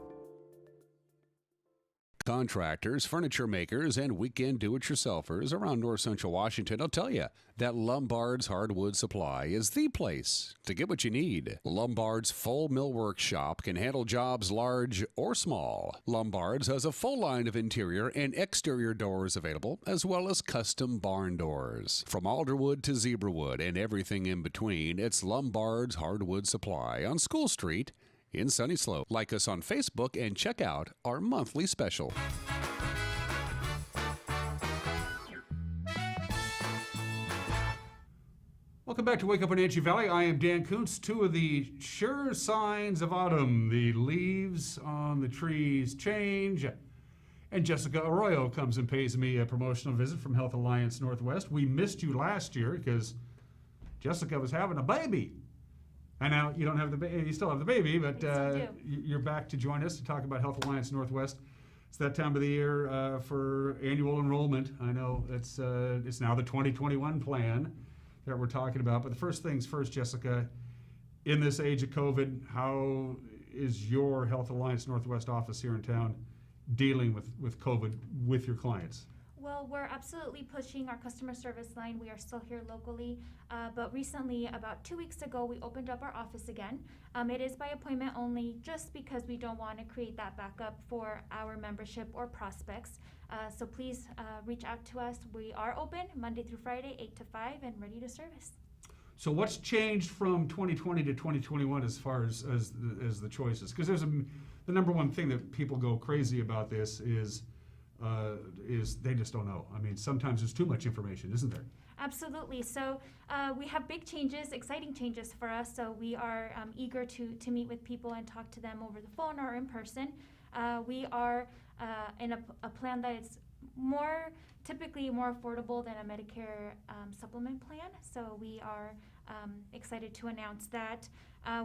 Contractors, furniture makers, and weekend do-it-yourselfers around north central Washington will tell you that Lombard's Hardwood Supply is the place to get what you need. Lombard's full millwork shop can handle jobs large or small. Lombard's has a full line of interior and exterior doors available, as well as custom barn doors. From alderwood to zebrawood and everything in between, it's Lombard's Hardwood Supply on School Street in Sunny Slope. Like us on Facebook and check out our monthly special. Welcome back to Wake Up Wenatchee Valley. I am Dan Kuntz. Two of the sure signs of autumn. The leaves on the trees change. And Jessica Arroyo comes and pays me a promotional visit from Health Alliance Northwest. We missed you last year because Jessica was having a baby. And now you don't have the baby, you still have the baby, but you're back to join us to talk about Health Alliance Northwest. It's that time of the year for annual enrollment. I know it's now the 2021 plan that we're talking about. But the first things first, Jessica, in this age of COVID, how is your Health Alliance Northwest office here in town dealing with COVID with your clients? Well, we're absolutely pushing our customer service line. We are still here locally, but recently, about 2 weeks ago, we opened up our office again. It is by appointment only, just because we don't want to create that backup for our membership or prospects. So please reach out to us. We are open Monday through Friday, 8 to 5, and ready to service. So what's changed from 2020 to 2021 as far as the choices? Because the number one thing that people go crazy about this is they just don't know. I mean, sometimes there's too much information, isn't there? Absolutely. So we have big changes, exciting changes for us. So we are eager to meet with people and talk to them over the phone or in person. We are in a plan that is typically more affordable than a Medicare supplement plan. So we are excited to announce that.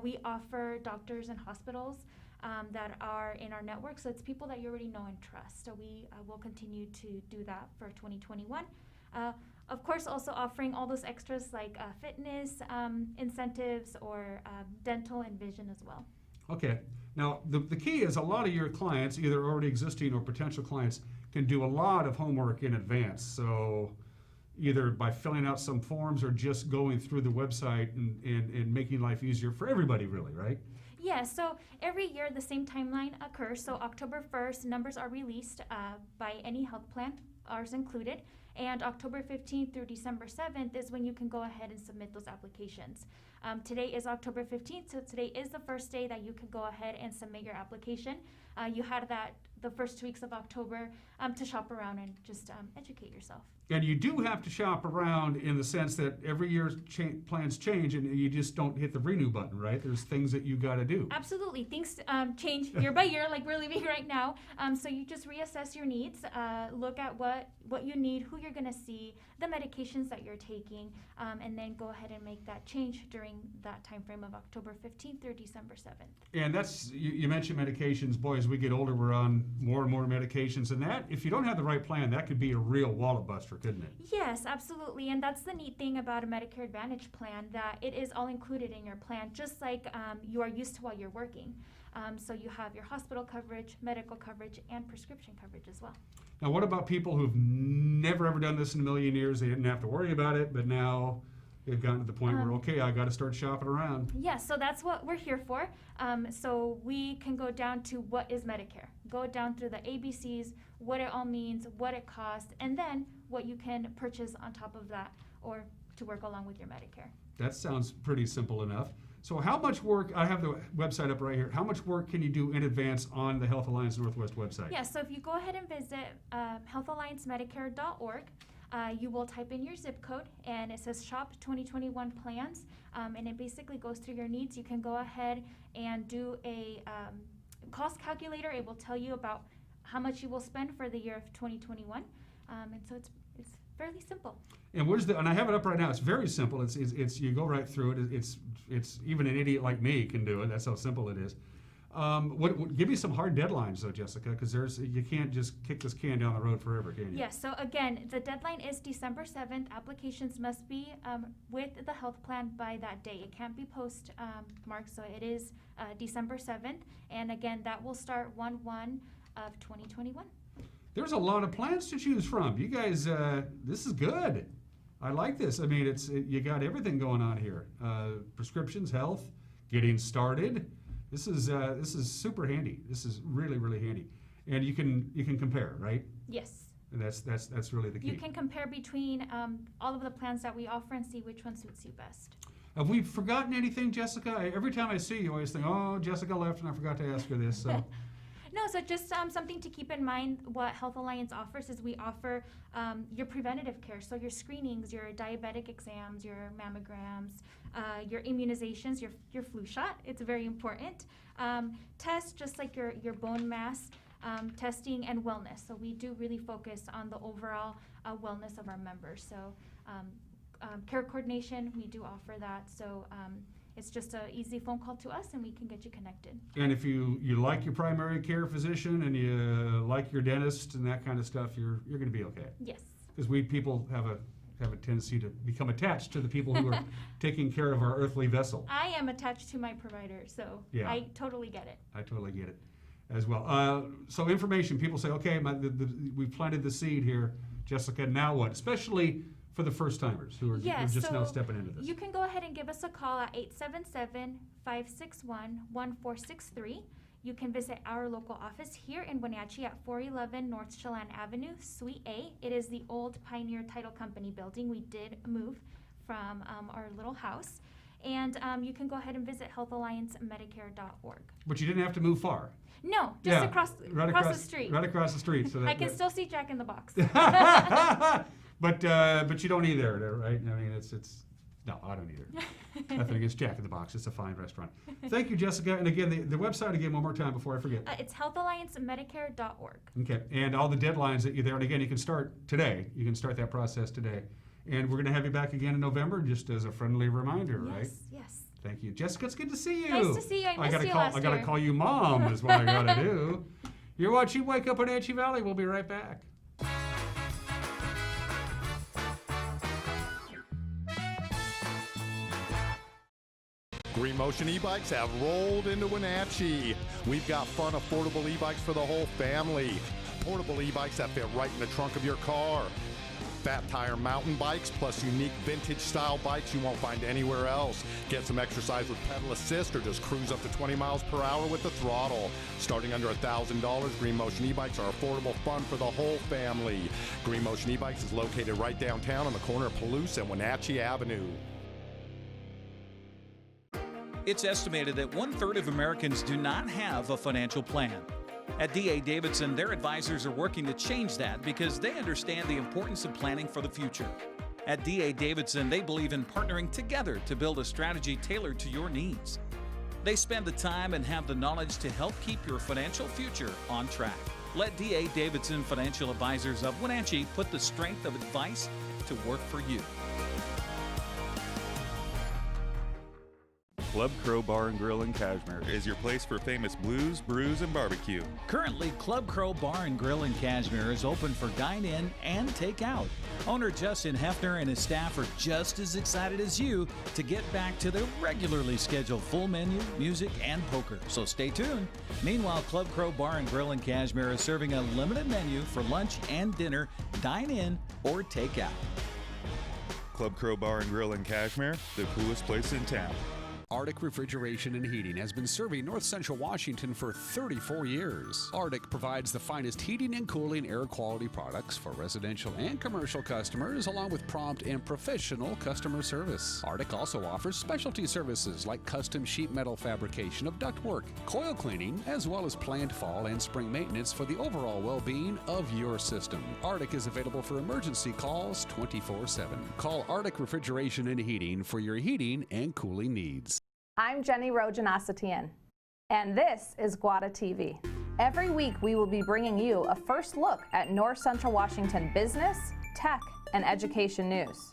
We offer doctors and hospitals that are in our network. So it's people that you already know and trust. So we will continue to do that for 2021. Of course, also offering all those extras like fitness incentives or dental and vision as well. Okay. Now, the key is a lot of your clients, either already existing or potential clients, can do a lot of homework in advance. So either by filling out some forms or just going through the website and making life easier for everybody, really, right? Yeah, so every year the same timeline occurs. So October 1st, numbers are released by any health plan, ours included. And October 15th through December 7th is when you can go ahead and submit those applications. Today is October 15th, so today is the first day that you can go ahead and submit your application. You had the first 2 weeks of October to shop around and just educate yourself. And you do have to shop around in the sense that every year plans change and you just don't hit the renew button, right? There's things that you got to do. Absolutely. Things change year by year, like we're living right now. So you just reassess your needs, look at what you need, who you're going to see, the medications that you're taking, and then go ahead and make that change during that time frame of October 15th through December 7th. And that's, you mentioned medications. Boy, as we get older, we're on more and more medications. And that, if you don't have the right plan, that could be a real wallet buster, couldn't it? Yes, absolutely. And that's the neat thing about a Medicare Advantage plan, that it is all included in your plan, just like you are used to while you're working. So you have your hospital coverage, medical coverage, and prescription coverage as well. Now, what about people who've never ever done this in a million years? They didn't have to worry about it, but now they've gotten to the point where, okay, I got to start shopping around. Yes, so that's what we're here for. So we can go down to what is Medicare, go down through the ABCs, what it all means, what it costs, and then what you can purchase on top of that or to work along with your Medicare. That sounds pretty simple enough. So how much work, I have the website up right here, how much work can you do in advance on the Health Alliance Northwest website? Yeah, so if you go ahead and visit healthalliancemedicare.org, you will type in your zip code and it says Shop 2021 Plans, and it basically goes through your needs. You can go ahead and do a cost calculator. It will tell you about how much you will spend for the year of 2021, and so it's fairly simple. And and I have it up right now. It's very simple. It's you go right through it. It's even an idiot like me can do it. That's how simple it is. Give me some hard deadlines though, Jessica, because you can't just kick this can down the road forever, can you? Yes. So again, the deadline is December 7th. Applications must be with the health plan by that day. It can't be post-marked, so it is December 7th. And again, that will start 1/1 of 2021. There's a lot of plans to choose from. You guys, this is good. I like this. I mean, you got everything going on here. Prescriptions, health, getting started. This is super handy. This is really, really handy. And you can compare, right? Yes. And that's really the key. You can compare between all of the plans that we offer and see which one suits you best. Have we forgotten anything, Jessica? Every time I see you, I always think, oh, Jessica left and I forgot to ask her this. So. No, so just something to keep in mind. What Health Alliance offers is we offer your preventative care, so your screenings, your diabetic exams, your mammograms, your immunizations, your flu shot. It's very important. Tests, just like your bone mass testing and wellness. So we do really focus on the overall wellness of our members. So care coordination, we do offer that. So it's just an easy phone call to us and we can get you connected. And if you like your primary care physician and you like your dentist and that kind of stuff, you're going to be okay. Yes. Because people have a tendency to become attached to the people who are taking care of our earthly vessel. I am attached to my provider, so yeah. I totally get it. I totally get it as well. So information, people say, okay, we planted the seed here, Jessica, now what? Especially for the first timers who are just now stepping into this. You can go ahead and give us a call at 877-561-1463. You can visit our local office here in Wenatchee at 411 North Chelan Avenue, Suite A. It is the old Pioneer Title Company building. We did move from our little house. And you can go ahead and visit healthalliancemedicare.org. But you didn't have to move far. No, just across the street. Right across the street. So I can still see Jack in the Box. But you don't either, right? I mean, no, I don't either. Nothing against Jack in the Box. It's a fine restaurant. Thank you, Jessica. And again, the website again one more time before I forget. It's healthalliancemedicare.org. Okay, and all the deadlines that you're there. And again, you can start today. You can start that process today. And we're going to have you back again in November, just as a friendly reminder, right? Yes. Thank you. Jessica, it's good to see you. Nice to see you. I missed you last year. I got to call you Mom is what I got to do. You're watching Wake Up Wenatchee Valley. We'll be right back. Green Motion e-bikes have rolled into Wenatchee. We've got fun, affordable e-bikes for the whole family. Portable e-bikes that fit right in the trunk of your car. Fat Tire mountain bikes plus unique vintage style bikes you won't find anywhere else. Get some exercise with pedal assist or just cruise up to 20 miles per hour with the throttle. Starting under $1,000, Green Motion e-bikes are affordable fun for the whole family. Green Motion e-bikes is located right downtown on the corner of Palouse and Wenatchee Avenue. It's estimated that 1/3 of Americans do not have a financial plan. At D.A. Davidson, their advisors are working to change that because they understand the importance of planning for the future. At D.A. Davidson, they believe in partnering together to build a strategy tailored to your needs. They spend the time and have the knowledge to help keep your financial future on track. Let D.A. Davidson Financial Advisors of Wenatchee put the strength of advice to work for you. Club Crow Bar and Grill in Cashmere is your place for famous blues, brews, and barbecue. Currently, Club Crow Bar and Grill in Cashmere is open for dine-in and take-out. Owner Justin Hefner and his staff are just as excited as you to get back to their regularly scheduled full menu, music, and poker. So stay tuned. Meanwhile, Club Crow Bar and Grill in Cashmere is serving a limited menu for lunch and dinner, dine-in or take-out. Club Crow Bar and Grill in Cashmere, the coolest place in town. Arctic Refrigeration and Heating has been serving North Central Washington for 34 years. Arctic provides the finest heating and cooling air quality products for residential and commercial customers, along with prompt and professional customer service. Arctic also offers specialty services like custom sheet metal fabrication of ductwork, coil cleaning, as well as planned fall and spring maintenance for the overall well-being of your system. Arctic is available for emergency calls 24/7. Call Arctic Refrigeration and Heating for your heating and cooling needs. I'm Jenny Rojanasatian, and this is Guada TV. Every week we will be bringing you a first look at North Central Washington business, tech, and education news.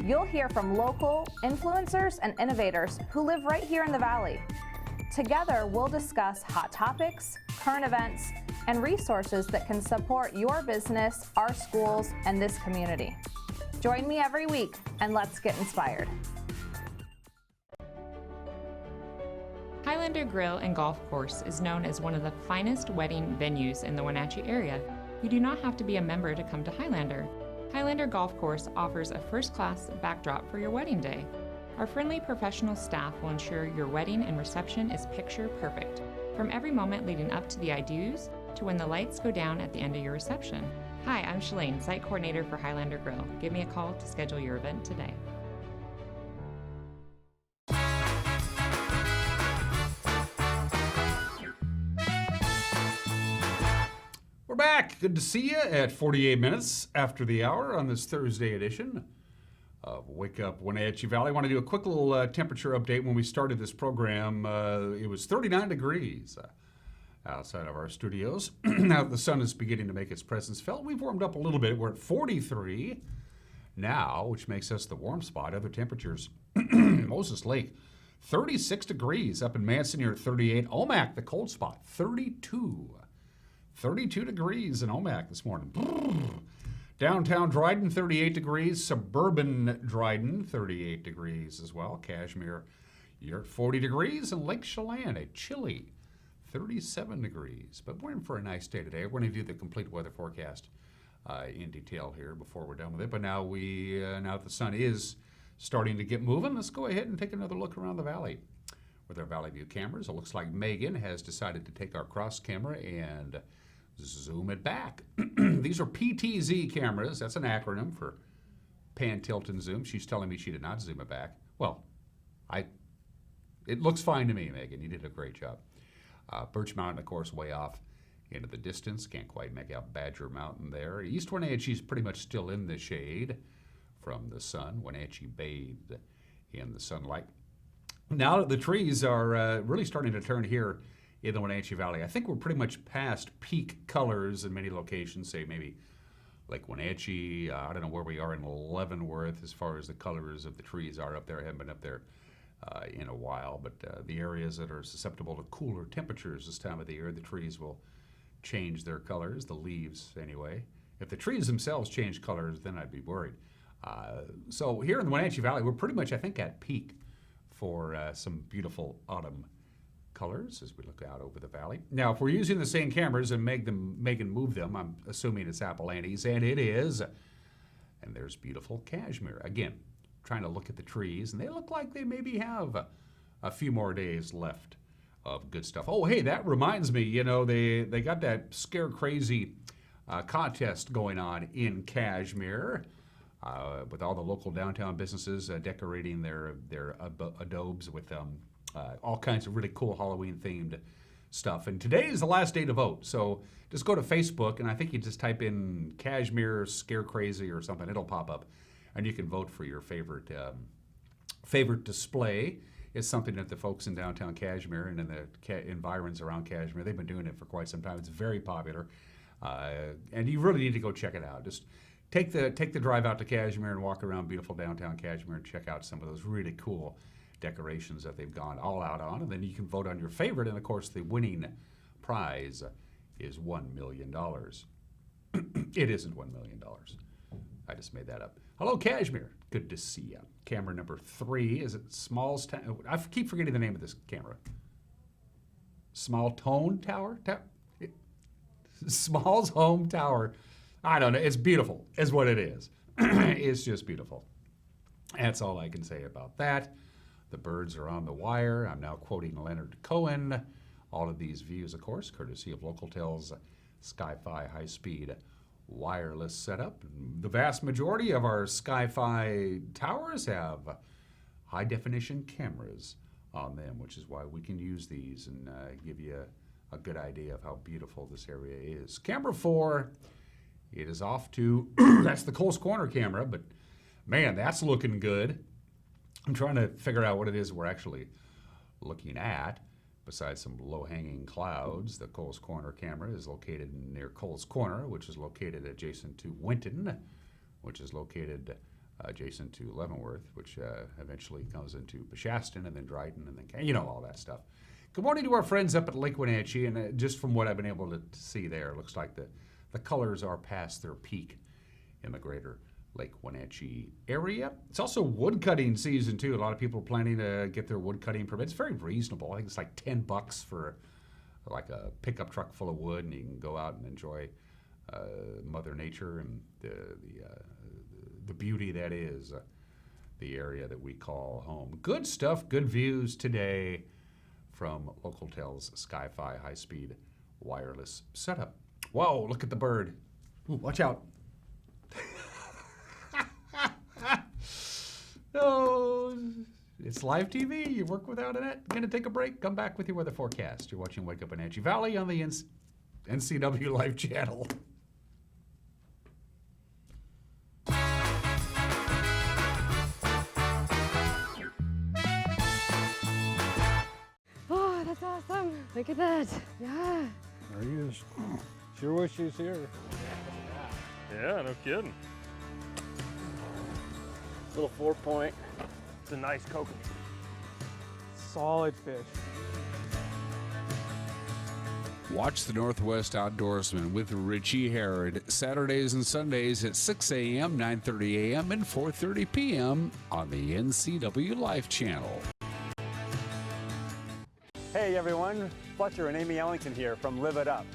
You'll hear from local influencers and innovators who live right here in the Valley. Together we'll discuss hot topics, current events, and resources that can support your business, our schools, and this community. Join me every week, and let's get inspired. Highlander Grill and Golf Course is known as one of the finest wedding venues in the Wenatchee area. You do not have to be a member to come to Highlander. Highlander Golf Course offers a first-class backdrop for your wedding day. Our friendly professional staff will ensure your wedding and reception is picture perfect, from every moment leading up to the I do's to when the lights go down at the end of your reception. Hi, I'm Shalane, site coordinator for Highlander Grill. Give me a call to schedule your event today. We're back. Good to see you at 48 minutes after the hour on this Thursday edition of Wake Up Wenatchee Valley. I want to do a quick little temperature update. When we started this program, it was 39 degrees outside of our studios. Now the sun is beginning to make its presence felt. We've warmed up a little bit. We're at 43 now, which makes us the warm spot. Other temperatures, Moses Lake, 36 degrees up in Manson here at 38. Omak, the cold spot, 32. 32 degrees in Omak this morning. Downtown Dryden, 38 degrees. Suburban Dryden, 38 degrees as well. Cashmere, you're at 40 degrees. And Lake Chelan, a chilly 37 degrees. But we're in for a nice day today. We're going to do the complete weather forecast in detail here before we're done with it. But now now that the sun is starting to get moving, let's go ahead and take another look around the valley. With our Valley View cameras, it looks like Megan has decided to take our cross camera and zoom it back. These are PTZ cameras. That's an acronym for pan, tilt, and zoom. She's telling me she did not zoom it back. Well, it looks fine to me, Megan. You did a great job. Birch Mountain, of course, way off into the distance. Can't quite make out Badger Mountain there. East Wenatchee's pretty much still in the shade from the sun. Wenatchee bathed in the sunlight. Now that the trees are really starting to turn here in the Wenatchee Valley, I think we're pretty much past peak colors in many locations, say maybe Lake Wenatchee. I don't know where we are in Leavenworth as far as the colors of the trees are up there. I haven't been up there in a while, but the areas that are susceptible to cooler temperatures this time of the year, the trees will change their colors, the leaves anyway. If the trees themselves change colors, then I'd be worried. So here in the Wenatchee Valley, we're pretty much, I think, at peak for some beautiful autumn colors as we look out over the valley. Now, if we're using the same cameras and Megan move them, I'm assuming it's Apple Andes, and it is. And there's beautiful cashmere. Again, trying to look at the trees, and they look like they maybe have a few more days left of good stuff. Oh, hey, that reminds me, you know, they got that Scare Crazy contest going on in Cashmere with all the local downtown businesses decorating their adobes with all kinds of really cool Halloween-themed stuff. And today is the last day to vote, so just go to Facebook, and I think you just type in Cashmere Scare Crazy or something. It'll pop up, and you can vote for your favorite display. It's something that the folks in downtown Cashmere and in the environs around Cashmere, they've been doing it for quite some time. It's very popular, and you really need to go check it out. Just take the drive out to Cashmere and walk around beautiful downtown Cashmere and check out some of those really cool decorations that they've gone all out on, and then you can vote on your favorite, and of course the winning prize is $1 million. It isn't $1 million. I just made that up. Hello, Cashmere. Good to see you. Camera number 3. Is it Smalls? I keep forgetting the name of this camera. Small Tone Tower? Small's Home Tower. I don't know. It's beautiful, is what it is. It's just beautiful. That's all I can say about that. The birds are on the wire. I'm now quoting Leonard Cohen. All of these views, of course, courtesy of Localtel's Sky-Fi high-speed wireless setup. The vast majority of our Sky-Fi towers have high-definition cameras on them, which is why we can use these and give you a good idea of how beautiful this area is. Camera 4, it is off to, that's the Coles Corner camera, but man, that's looking good. I'm trying to figure out what it is we're actually looking at. Besides some low-hanging clouds, the Coles Corner camera is located near Coles Corner, which is located adjacent to Winton, which is located adjacent to Leavenworth, which eventually comes into Shaston and then Dryden and then, you know, all that stuff. Good morning to our friends up at Lake Wenatchee, and just from what I've been able to see there, it looks like the colors are past their peak in the greater Lake Wenatchee area. It's also wood cutting season too. A lot of people are planning to get their wood cutting permits. It's very reasonable. I think it's like $10 for like a pickup truck full of wood, and you can go out and enjoy Mother Nature and the beauty that is the area that we call home. Good stuff, good views today from Localtel's Sky-Fi high-speed wireless setup. Whoa, look at the bird. Ooh, watch out. Oh, it's live TV. You work without a net. Gonna take a break. Come back with your weather forecast. You're watching Wake Up Wenatchee Valley on the NCW Live channel. Oh, that's awesome. Look at that. Yeah. There he is. Sure wish he was here. Yeah, no kidding. Little 4-point. It's a nice coconut. Solid fish. Watch the Northwest Outdoorsman with Richie Herod Saturdays and Sundays at 6 a.m., 9:30 a.m., and 4:30 p.m. on the NCW Life channel. Hey everyone, Fletcher and Amy Ellington here from Live It Up.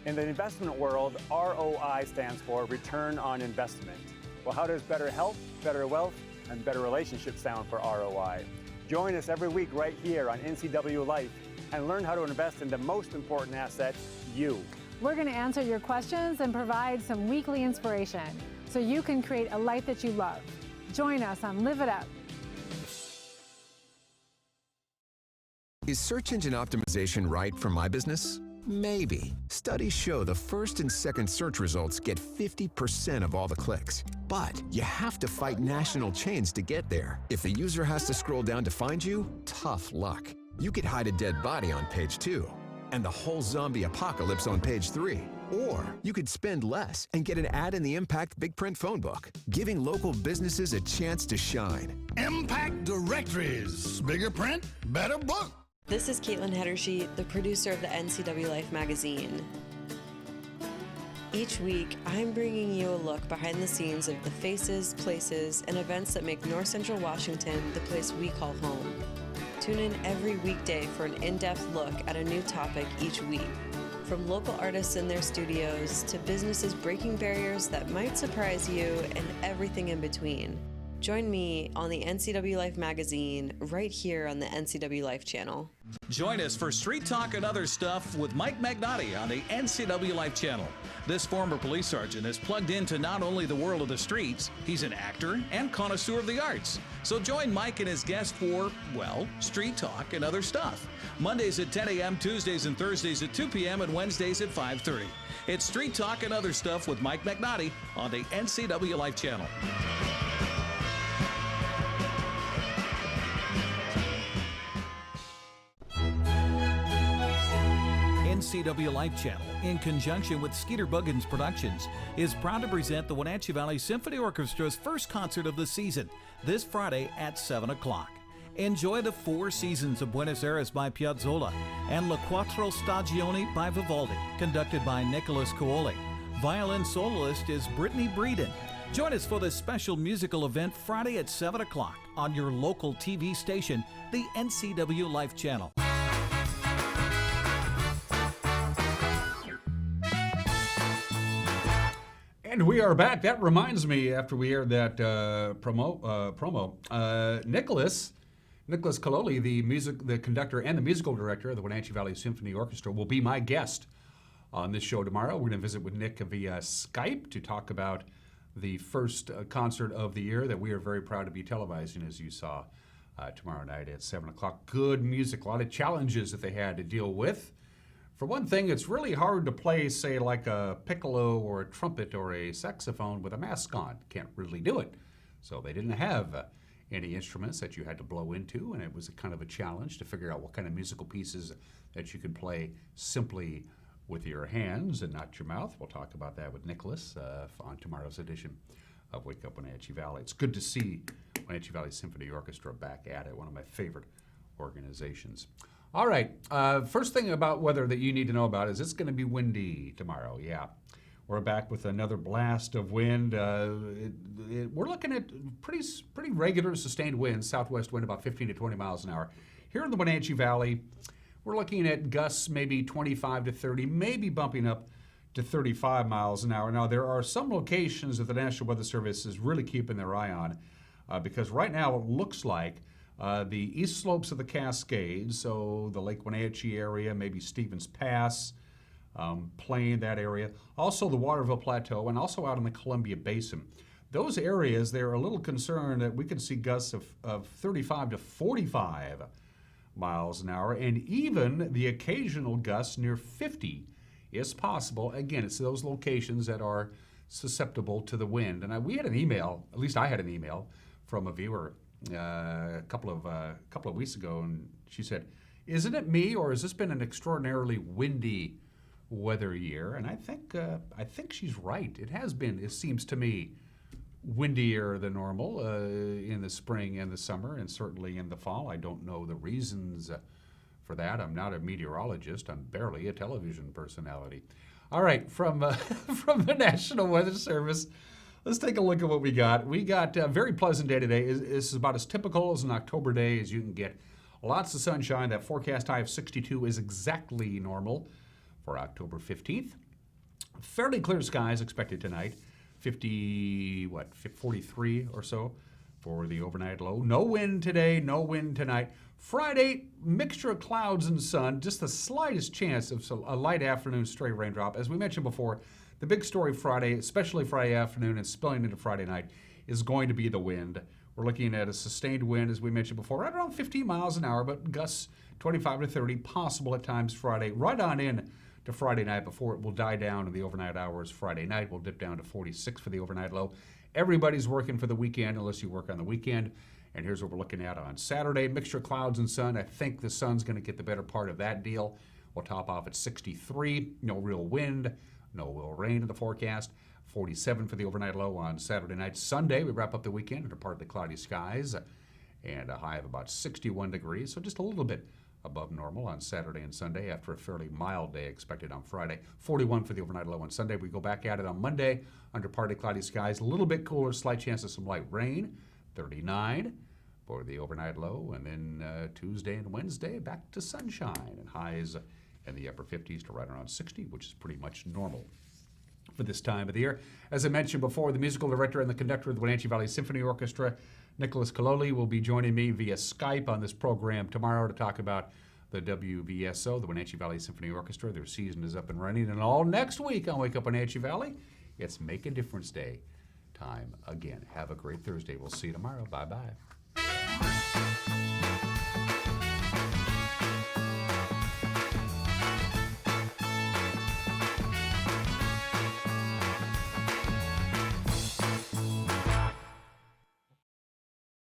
In the investment world, ROI stands for Return on Investment. Well, how does better health, better wealth, and better relationships sound for ROI? Join us every week right here on NCW Life and learn how to invest in the most important asset, you. We're going to answer your questions and provide some weekly inspiration so you can create a life that you love. Join us on Live It Up. Is search engine optimization right for my business? Maybe. Studies show the first and second search results get 50% of all the clicks. But you have to fight national chains to get there. If the user has to scroll down to find you, tough luck. You could hide a dead body on page 2 and the whole zombie apocalypse on page 3. Or you could spend less and get an ad in the Impact Big Print phone book, giving local businesses a chance to shine. Impact Directories. Bigger print, better book. This is Caitlin Hedershe, the producer of the NCW Life magazine. Each week, I'm bringing you a look behind the scenes of the faces, places, and events that make North Central Washington the place we call home. Tune in every weekday for an in-depth look at a new topic each week. From local artists in their studios to businesses breaking barriers that might surprise you and everything in between. Join me on the NCW Life magazine right here on the NCW Life channel. Join us for Street Talk and Other Stuff with Mike Magnotti on the NCW Life channel. This former police sergeant is plugged into not only the world of the streets, he's an actor and connoisseur of the arts. So join Mike and his guests for, well, Street Talk and Other Stuff. Mondays at 10 a.m., Tuesdays and Thursdays at 2 p.m., and Wednesdays at 5:30. It's Street Talk and Other Stuff with Mike Magnotti on the NCW Life channel. NCW Life Channel, in conjunction with Skeeter Buggins Productions, is proud to present the Wenatchee Valley Symphony Orchestra's first concert of the season, this Friday at 7 o'clock. Enjoy the Four Seasons of Buenos Aires by Piazzolla and Le Quattro Stagioni by Vivaldi, conducted by Nicholas Cooli. Violin soloist is Brittany Breeden. Join us for this special musical event Friday at 7 o'clock on your local TV station, the NCW Life Channel. And we are back. That reminds me, after we aired that promo, Nicholas Cololi, the conductor and the musical director of the Wenatchee Valley Symphony Orchestra, will be my guest on this show tomorrow. We're going to visit with Nick via Skype to talk about the first concert of the year that we are very proud to be televising, as you saw tomorrow night at 7 o'clock. Good music, a lot of challenges that they had to deal with. For one thing, it's really hard to play, say, like a piccolo or a trumpet or a saxophone with a mask on. Can't really do it. So they didn't have any instruments that you had to blow into, and it was a kind of a challenge to figure out what kind of musical pieces that you could play simply with your hands and not your mouth. We'll talk about that with Nicholas on tomorrow's edition of Wake Up Wenatchee Valley. It's good to see Wenatchee Valley Symphony Orchestra back at it, one of my favorite organizations. All right, first thing about weather that you need to know about is it's going to be windy tomorrow, yeah. We're back with another blast of wind. We're looking at pretty regular sustained winds, southwest wind about 15 to 20 miles an hour. Here in the Wenatchee Valley, we're looking at gusts maybe 25 to 30, maybe bumping up to 35 miles an hour. Now, there are some locations that the National Weather Service is really keeping their eye on because right now it looks like the east slopes of the Cascades, so the Lake Wenatchee area, maybe Stevens Pass, Plain, that area. Also the Waterville Plateau, and also out in the Columbia Basin. Those areas, they're a little concerned that we could see gusts of 35 to 45 miles an hour, and even the occasional gusts near 50 is possible. Again, it's those locations that are susceptible to the wind. And we had an email, at least I had an email, from a viewer a couple of weeks ago, and she said, "Isn't it me, or has this been an extraordinarily windy weather year?" And I think she's right. It has been, it seems to me, windier than normal in the spring and the summer, and certainly in the fall. I don't know the reasons for that. I'm not a meteorologist. I'm barely a television personality. All right, from the National Weather Service, let's take a look at what we got. We got a very pleasant day today. This is about as typical as an October day as you can get. Lots of sunshine. That forecast high of 62 is exactly normal for October 15th. Fairly clear skies expected tonight. 43 or so for the overnight low. No wind today, no wind tonight. Friday, mixture of clouds and sun, just the slightest chance of a light afternoon stray raindrop. As we mentioned before, the big story Friday, especially Friday afternoon and spilling into Friday night, is going to be the wind. We're looking at a sustained wind, as we mentioned before, right around 15 miles an hour, but gusts 25 to 30, possible at times Friday, right on in to Friday night before it will die down in the overnight hours. Friday night will dip down to 46 for the overnight low. Everybody's working for the weekend unless you work on the weekend. And here's what we're looking at on Saturday. Mixture of clouds and sun. I think the sun's going to get the better part of that deal. We'll top off at 63. No real wind. No real rain in the forecast. 47 for the overnight low on Saturday night. Sunday, we wrap up the weekend under partly cloudy skies and a high of about 61 degrees. So just a little bit above normal on Saturday and Sunday after a fairly mild day expected on Friday. 41 for the overnight low on Sunday. We go back at it on Monday under partly cloudy skies. A little bit cooler, slight chance of some light rain. 39 for the overnight low. And then Tuesday and Wednesday back to sunshine and highs in the upper 50s to right around 60, which is pretty much normal for this time of the year. As I mentioned before, the musical director and the conductor of the Wenatchee Valley Symphony Orchestra, Nicholas Kaloli, will be joining me via Skype on this program tomorrow to talk about the WVSO, the Wenatchee Valley Symphony Orchestra. Their season is up and running, and all next week on Wake Up Wenatchee Valley, it's Make a Difference Day time again. Have a great Thursday. We'll see you tomorrow. Bye-bye.